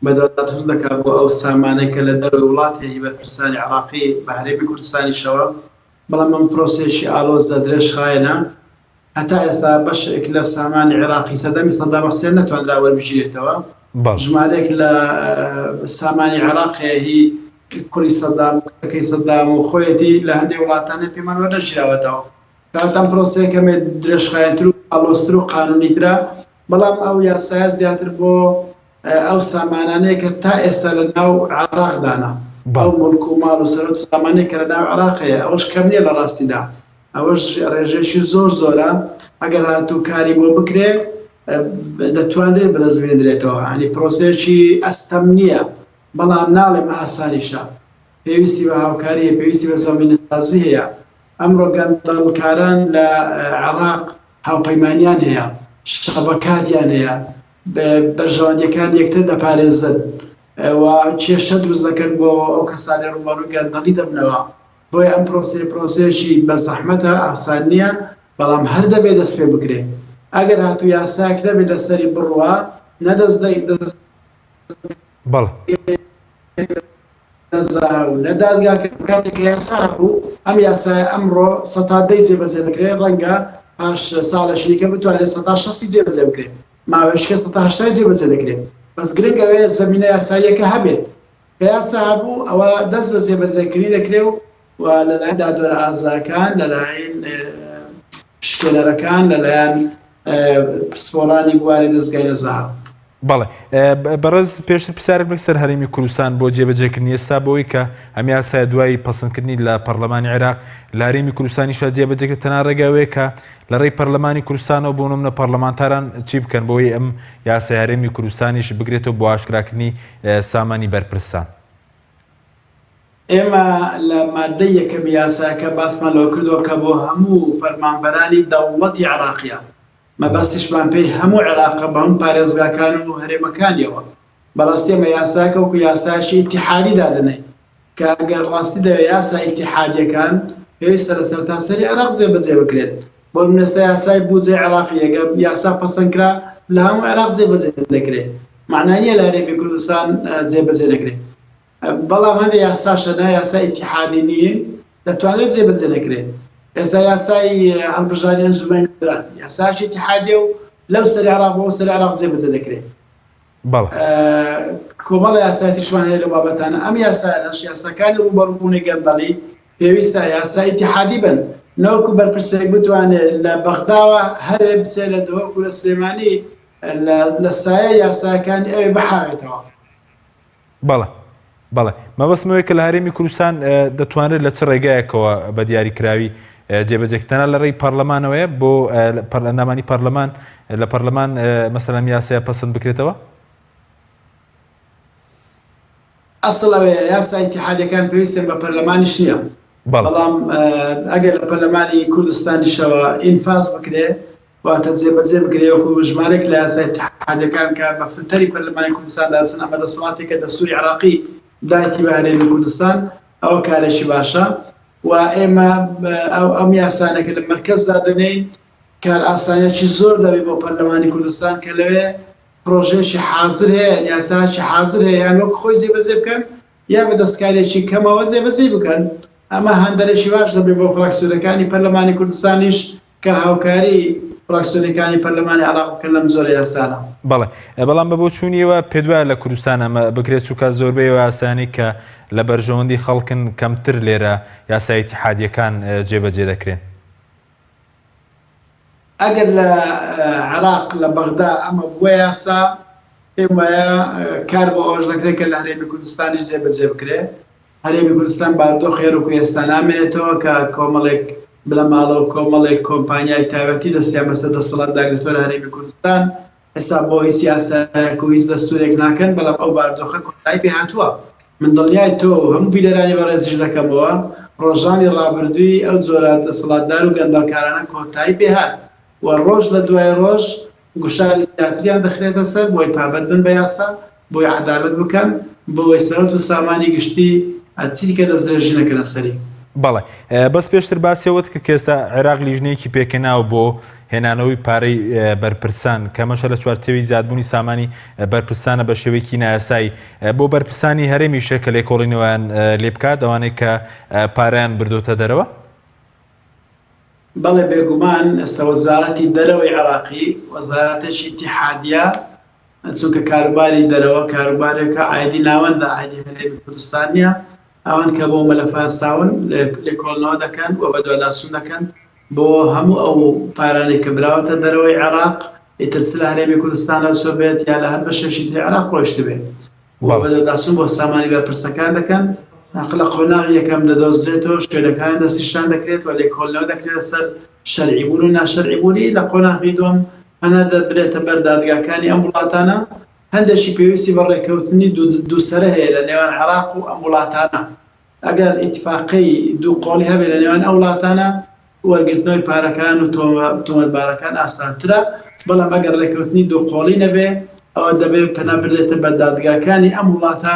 بەدواتوز دەکات بۆ ئەو سامانەی کە لە دەرەوەی وڵاتی بەرپرسانی عێراقی بە هەرێمی کوردستانیشەوە بەڵام ئەم پرۆسێکی ئالۆزە درێژ خایەنە هەتا ئێستا بەشێک لە سامانی عێراقی سەدەمی سەدام حوسێن نەتوانرا وەربژێتەوە ژمارێک لە سامانی عێراقی هی کوڕی سەدام کەسەکەی سەدام و خۆیەتی لە هەندێک وڵاتانە پێمان وەرنەژیراوەتەوە کاتەم پرۆسەیەکەمێ درێژخایەنتر و ئالۆزتر و قانونیترە بەڵام ئەو یاسایە زیاتر بۆ ئەو سامانانەیە کە تا ئێستا لە ناو عێراقدانا ئەو مڵک و ماڵ و سەرۆت و سامانەی کە لە ناو عێراقەیە ئەوەش کەم نییە لە ڕاستیدا ئەوەش ڕێژێکی زۆرە ئەگەر هاتوو کاری بۆ بکرێ دەتوانرێت بەدەستێنرێتەوە ینی پرۆسەیەکی ئەستەم نییە بەڵام ناڵێم ئاسانیشە پێویستی بە هاوکاریە پێویستی بە زەمینەسازی هەیە ئەمڕۆ گەندەڵکاران لە عێراق هاوپەیمانیان هەیە شەبەکاتیان هەیە بەرژەوەندیەکان یەکتر دەپارێزن و کێشە دروست دەکەن بۆ ئەو کەسانی ڕووبەڕووی گەندەڵی دەبنەوە بۆیە ئەم پرۆسەیەکی بە زەحمەتە ئاسان نییە بەڵام هەر دەبێت دەست پێ بکرێت ئەگەر هاتوو یاساک نەبێت لەسەری بڕوە نەدادگاکە کاتێککە یاسا بوو ئەم یاسای ئەمڕۆ سەتادەی جێبەجێ دەکرێت ڕەنگە پاش ساڵەشیکە بتوانێت 160 جێبەجێ بکرێت ماوەیەکە 180 جێبەجێ دەکرێت بەس گرنگەوەیە زەمینە یاساییەکە هەبێت کە یاسا هەبوو ئەوە دەست بە جێبەجێکردنی دەکرێت و لەلایەن دادوەرە ئازاکان لەلایەن پشکێنەرەکان لەلایەن پسپۆڵانی گواری دەستگای نەزاهات بەڵێ بەڕێز پێشتر پرسیارێک لەسەر هەرێمی کوردستان بۆ جێبەجێکردنی ئێستا بۆەوەی کە ئەم یاسایە دوای پەسەندکردنی لە پەرلەمانی عێراق لە هەرێمی کوردستانیشە جێبەجێکرد تەنها ڕێگاوەیە کە لە ڕێی پەرلەمانی کوردستانەوە بۆ نمونە پەرلەمانتاران چی بکەن بۆی ئەم یاسای هەرێمی کوردستانیش بگرێتەوە بۆ ئاشکراکردنی سامانی بەرپرسان ئێمە لە مادەی یەکەم یاساکە باسمان لەوە کردووە کە بۆ هەموو فەرمانبەرانی دەوڵەتی عێراقیە مەبەستیشمان پێی هەموو عێراقە بە هەموو پارێزگاکان و هەرێمەکانیەوە بەڕاستی ئێمە یاساکە وەکو یاساشی ئیتیحادی دادنێ کە ئەگەر ڕاستی دەوێت یاسا ئیتیحادیەکان پێویستە لە سەرتاسەری عێراق جێبەجێ بکرێت بۆ منێستا یاسای بودجێ عێراقی ئەگەر یاسا پەسەندکرا لە هەموو عێراق جێبەجێ دەکرێت معنای نییە لە هەرێمی کوردستان جێبەجێ دەکرێت بەڵام هەندێک یاساشەنە یاسا ئیتیحادی نیە دەتوانرێت جێبەجێ نەکرێت ئێستا یاسای هەڵبژاردنی ئەنجومەنیان یاساشی ئیتیحادیە و لەو سەری عێراق بۆ سەری عێراق جێبەجێ دەکرێت کۆمەڵ یاسایەتیشمان هەیە لە بابەتانە ئەم یاسایانەش یاساکانی ڕوبەڕووبوونی گەندەڵی پێویستە یاسا ئیتیحادی بن نەوەکو بەرپرسێک بتوانێت لە بەغداوە هەرێ بچێت لە دۆک و لە سلێمانی لە سایە یاساکانی ئەوێ بەحاوێتەوە. بەڵێ مەبەستمەوەی کە لە هەرێمی کوردستان دەتوانێت لە چ ڕێگایەکەوە بە دیاریکراوی جێبەجێکردنە لە ڕێی پەرلەمانەوەیە بۆ ئەندامانی پەرلەمان لە پەرلەمان مەسەلەن یاسایە پەسەند بکرێتەوە؟ ئەسڵ ئەوەیە یاسا ئیتیحادیەکان پێویستن بە پەرلەمانیش نییە بەڵام ئەگەر لە پەرلەمانی کوردستانیشەوە ئینفاز بکرێ واتە جێبەجێ بکرێ وەکو ژمارەێک لە یاسا ئیتیحادیەکان کە بە فلتەری پەرلەمانی کوردستان داچن ئەمە دەسەڵاتێکە دەستوری عێراقی دایەتی بە هەرێمی کوردستان ئەوە کارێکی باشە و ئێمە ئەم یاسانەکە لە مەرکەزدا دەنێین کار ئاسانیەکی زۆر دەبێت بۆ پەرلەمانی کوردستان کە لەوێ پرۆژێکی حاضر هەیە یاساکی حاضر هەیە یان وەک خۆی جێبەجێ بکەن یا بە دەستکارێکی کەمەوە جێبەجێ بکەن ئەمە هەندێکی باش دەبێت بۆ فراکسیۆنەکانی پەرلەمانی کوردستانیش کە هاوکاری فراکسیۆنەکانی پەرلەمانی عێراق بکەن لەم زۆرە یاسانە. بەڵێ بەڵام بە بۆ چوونیەوە پێ وایە لە کوردستان ئەمە بکرێت چووکە زۆربەی یاسانی کە لە بەرژەوەندی خەڵکن کەمتر لێرە یاسای ئیتیحادیەکان جێبەجێ دەکرێن؟ ئەگەر لە عێراق لە بەغدا ئەمە بووە یاسا پێم وایە کار بۆ ئەوەش دەکرێت کە لە هەرێمی کوردستانیش جێبەجێ بکرێت. هەرێمی کوردستان بارودۆخ خێرک و ئێستا نامێنێتەوە کە کۆمەڵێک بلە ماڵەوە کۆمەڵێک کۆمپانیای تایبەتی دەستیان بەسەر دەسەڵات داگرێتەوە لە هەرێمی کوردستان ئێستا بۆ هیچ یاسایەک و هیچ دەستورێک ناکەن بەڵام ئەو بارودۆخە کۆتایی پێ هاتووە. من دڵنیای تۆ هەموو بیلەرانی بەڕێزیش دەکەمەوە ڕۆژانی ڕابردووی ئەو جۆرە دەسەڵاتدار و گەندەڵکارانە کۆتایی پێ هات و ڕۆژ لە دوای ڕۆژ گوشاری زیاتریان دەخرێتە سەر بۆی پابەت بن بە یاسا بۆی عەدالەت بکەن بۆی سەرەوت و سامانی گشتی چی کە دەستدرێژی نەکەنە سەری. بەڵێ بەس پێشتر باسیەوەت کە کێستا عێراق لیژنەیەکی پێکەناو بۆ هێنانەوەی پارەی بەرپرسان کەمەشە لە چوارچێوەی زیادبوونی سامانی بەرپرسانە بە شێوەیەکی نایاسایی بۆ بەرپرسانی هەرێمیشە کە لێکۆڵینەوەیان لێ بکات ئەوانەی کە پارەیان بردوتە دەرەوە؟ بەڵێ بێگومان ئێستا وەزارەتی دەرەوەی عێراقی وەزارەتێکی ئیتیحادیە چونکە کاروباری دەرەوە کاروبارێکە ئایدی ناوەندە ئایدی هەرێمی کوردستان نیە ئەوان کە بۆ مەلەفات ساون لێکۆڵنەوە دەکەن و بە دواداسوون دەکەن بۆ هەموو ئەو پارانێک کە براوەتە دەرەوەی عێراق ئیتر چ لە هەرێمی کوردستان لەوسۆ بێت یا لە هەر بەشێکی تری عێراق ڕۆیشت بێت و بە دواداسوون بۆ سامانی بەرپرسەکان دەکەن ناقلە قۆناغی یەکەم دەدۆزرێتەوە شوێنەکان دەستیشان دەکرێت و لێکۆڵنەوە دەکرێت لەسەر شەرعیبوون و ناشەرعیبوونی لە قۆناغی دووەم هەنا دەبرێتە بەر دادگاکانی ئەم وڵاتانە هەندێکی پێویستی بە ڕێکەوتنی دووسەرە هەیە لە نێوان عێراق و ئەم وڵاتانە ئەگەر ئیتفاقی دوو قۆڵی هەبێت لە نێوان ئەو وڵاتانە وەرگرتنەوەی پارەکان و تۆمەتبارەکان ئاسانترە بەڵام ئەگەر ڕێکەوتنی دوو قۆڵی نەبێ ئەوە دەبێت پەنا بدرێتە بە دادگاکانی ئەم وڵاتە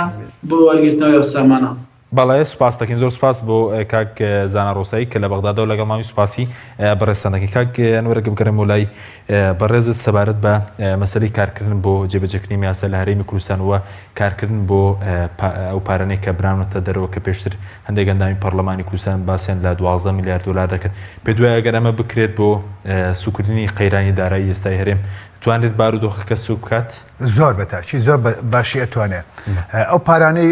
بۆ وەرگرتنەوەی ئەو سامانە. بەڵێ سوپاس دەکەین زۆر سوپاس بۆ کاک زانا ڕۆسایی کە لە بەغدادە و لەگەڵ ماوەی سوپاسی بەڕێستان دەکەین. کاک ئەنوەرە بگەڕێم بۆ لای بەڕێزت سەبارەت بە مەسەلەی کارکردن بۆ جێبەجێکردنی یاسا لە هەرێمی کوردستان وە کارکردن بۆ ئەو پارانەی کە براونەتە دەرەوە کە پێشتر هەندێک ئەندامی پەرلەمانی کوردستان باسییان لە 12 میلیارد دلار دەکرد پێ دوای ئەگەر ئەمە بکرێت بۆ سوکردنی قەیرانی دارایی ئێستای هەرێم توانێت بارودۆخەکە سوک بکات؟ زۆر بەتاچی زۆر باشی ئەتوانێت ئەو پارانەی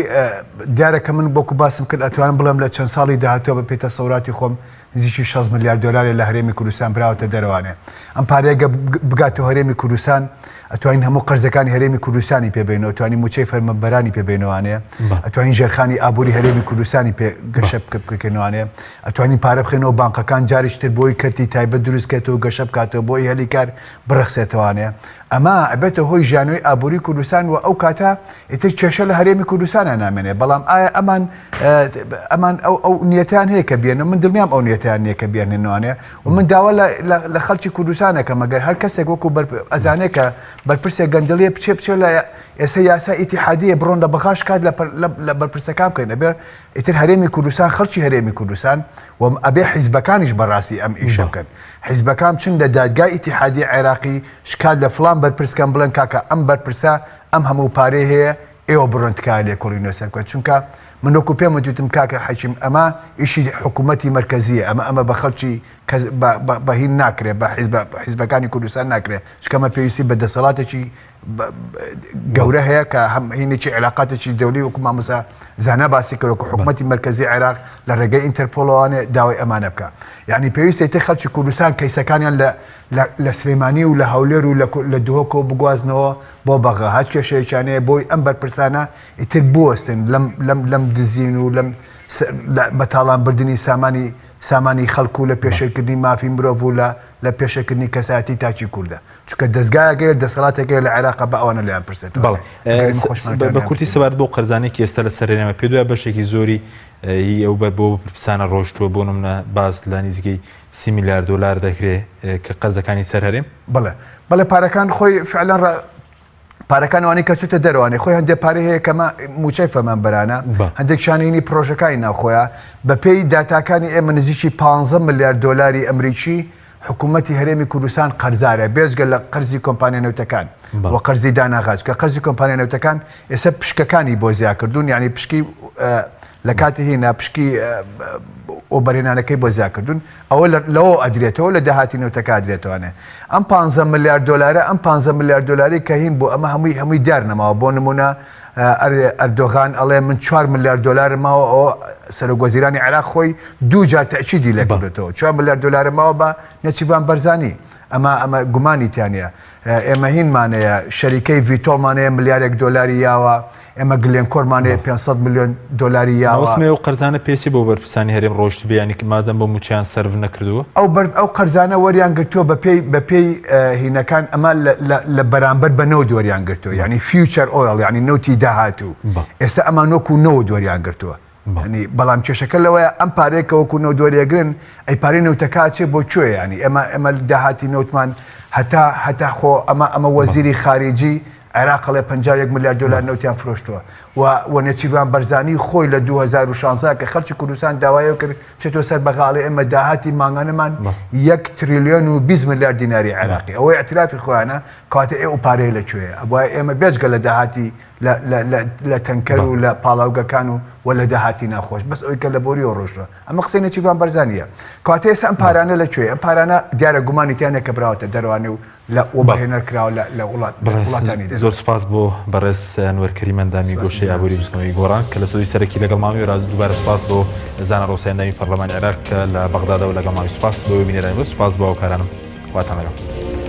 دیارەکە من بۆکو باسم کرد ئەتوانم بڵێم لە چەند ساڵی داهاتوە بە پێتە سەوراتی خۆم نزیکی 6 ملیار دلار لە هەرێمی کوردستان براوەتە دەرەوانێ ئەم پارێگە بگاتەوە هەرێمی کوردستان ئەتوانین هەموو قەرزەکانی هەرێمی کوردستانی پێبینەوە ئەتوانین موچەی فەرمانبەرانی پێبینەوانەیە ئەتوانین ژێرخانی ئابووری هەرێمی کوردستانی گەشە بکەنەوانەیە ئەتوانین پارە بخێنەوە بانقەکان جاریشتر بۆی کەرتی تایبەت دروستکەێتەوە گەشە بکاتەوە بۆی هەلیکار بڕخسێتەوانەیە ئەمە ئەبێتە هۆی ژانوی ئابووری کوردستان و ئەو کاتە ئیتر کێشە لە هەرێمی کوردستانە نامێنێ بەڵام ئایا ئەمان ئەو نیەتیان هەیە کە بێنە من دڵنیام ئەو نیەتیان نییە کە بێنێنوانێ و من داوا لە خەڵکی کوردستانەکە مەگەر هەر کەسێک وەکو ئەزانێ کە بەرپرسێک گەندەڵیە بچێ لە ئێستا یاسا ئیتیحادیە بڕۆن لە بەخاش کات لە بەرپرسەکان بکەین ئەبێ ئیتر هەرێمی کوردستان خەڵکی هەرێمی کوردستان و ئەبێ حیزبەکانیش بەڕاستی ئەم ئیشە بکەن حیزبەکان بچن لە دادگای ئیتیحادی عێراقی شکات لە فڵان بەرپرسکەم بڵێن کاکە ئەم بەرپرسە ئەم هەموو پارەی هەیە ئێوە بڕۆن تکای لێ کۆڵینەوە سەر بکەن چونکە من وەکو پێم وتم کاکە حەکیم ئەمە ئیشی حکوومەتی مرکزیە ئەمە بە خەڵکی بەهین ناکرێت بە حیزبەکانی کوردستان ناکرێت چکەمە پێویستی بە دەسەڵاتێکی گەورە هەیە کە هینێکی علااقاتێکی دەولی وەکو مامەسا زانە باسی کردوکە حکوومەتی مرکزی عێراق لە ڕێگەی ئینتەرپۆڵەوانێ داوای ئەمانە بکە یعنی پێویستە تر خەڵکی کوردستان کەیسەکانیان لە سلێمانی و لە هەولێر و لە دهۆکۆ بگوازنەوە بۆ بەغا هەچ کێشەیەکیانەیە بۆی ئەم بەرپرسانە ئیتر بوەستن لەم دزین و لەم بەتاڵانبردننی سامانی خەڵکو و لە پێشەکردنی مافی مرۆڤ و لە پێشەکردنی کەساتی تاچی کووردە چونکە دەستگایەکەیە دەسەڵاتێکەکە لە عێراق بە ئەوانە لەیان پرسێت بە کورتی سەبارەت بۆ قەرزانێکی ئێستا لە سەرێنەمە پێ دوای بەشێکی زۆری ئەو بۆ پرسانە ڕۆشتووە بۆ نمونە باز لە نزیکەی 30 میلیارد دلار دەکرێت کە قەرزەکانی سەر هەرێم بەڵێ پارەکان خۆی فعلەن پارەکانوانی کە چوتە دەروانێ خۆی هەندێک پارەی هەیە کەمە موچەی فەرمانبەرانە هەندێک شانینی پرۆژەکانی ناوخۆیە بەپێی داتاکانی ئێمە نزیکی 15 میلیارد دلاری ئەمریکی حکوومەتی هەرێمی کوردستان قەرزارە بێجگە لە قەرزی کۆمپانیا نەوتەکان و قەرزی داناغاز کە قەرزی کۆمپانیا نەوتەکان ئێستا پشکەکانی بۆ زیاکردوون یعنی پشکی لە کاتی هینا پشکی ئۆبەرێنانەکەی بۆ زیاکردوون ئەوە لەوە ئەدرێتەوە لە داهاتی نەوتەکە ئەدرێتوانێ ئەم 15 میلیارد دلارە ئەم 15 میلیارد دلاری کە هین بۆ ئەمە هەمووی دیار نەماوە بۆ نمونە ئەردۆغان ئەڵێ من 4 میلیارد دلار ماوە ئەوە سەرۆکوەزیرانی عێراق خۆی دوو جار تەئکیدی لێکردێتەوە 4 میلیارد دلار ماوە بە نەچیڤان بەرزانی ئەمە گومانی تیانە ئێمە هینمانەیە شەریکەی ڤیتۆڵمانەیە ملیارێک دلاری یاوە ئێمە گلێنکۆرمانەیە 500 میلیۆن دلاری یاوە وەسمێ و قەرزانە پێچی بۆ بەرپرسانی هەرێم ڕۆشت بیانی کە مادەم بۆ موچیان سەرڤ نەکردووە ئەو قەرزانە وەریان گرتووە بەپێی هینەکان ئەمە لە بەرامبەر بە نەوە دووەریان گرتووە ینی فیوچەر ئۆیڵ ینی نەوتی داهاتوو ئێستا ئەمان وەکو نەوە دووەریان گرتووە بەڵام کێشەکە لەوەیە ئەم پارێکە وەکو نەوە دووەریەگرن ئەی پارەی نەوتەکە چێ بۆ کوێ ینی ئێمە داهاتی نەوتمان هەتا خۆ ئەمە وەزیری خارجی عێراق لە 51 میلیارد دلار نەوتیان فرۆشتووە و نێچیڤان بەرزانی خۆی لە 2016 کە خەڵکی کوردستان داوایە کرد چێتۆ سەر بەغاڵی ئێمە داهاتی مانگانەمان 1 تریلیۆن و 20 میلیارد دیناری عێراقی ئەوەی ئەترافی خۆیانە کاتە ئێوە پارەی لەکوێیە ئەوە ئێمە بێجگە لە داهاتی لە تەنکەر و لە پاڵاوگەکان و لە داهاتی ناخۆش بەس ئەوی کە لە بۆریەوە ڕۆژتوە ئەمە قسەی نێچیڤان بەرزانیە کاتە ئێستا ئەم پارانە لەکوێ ئەم پارانە دیارە گومانیتیانە کە براوەتە دەروانێ و لە وەبەهێنەرکراوە لە وڵاتانی زۆر سوپاس بۆ بەڕێز ئەنوەر ئەندامی گۆشەی ئابووری بستنەوەی گۆڕان کە لە سودی سەرەکی لەگەڵ مامی و دووبارە سوپاس بۆ زانە ڕۆسەندامی پەرلەمانی عێراق کە لە بەغدادا و لەگەڵ مامی سوپاس بۆ بینێرانی سوپاس بۆ ئەو کارانم خواتان لەگەڵ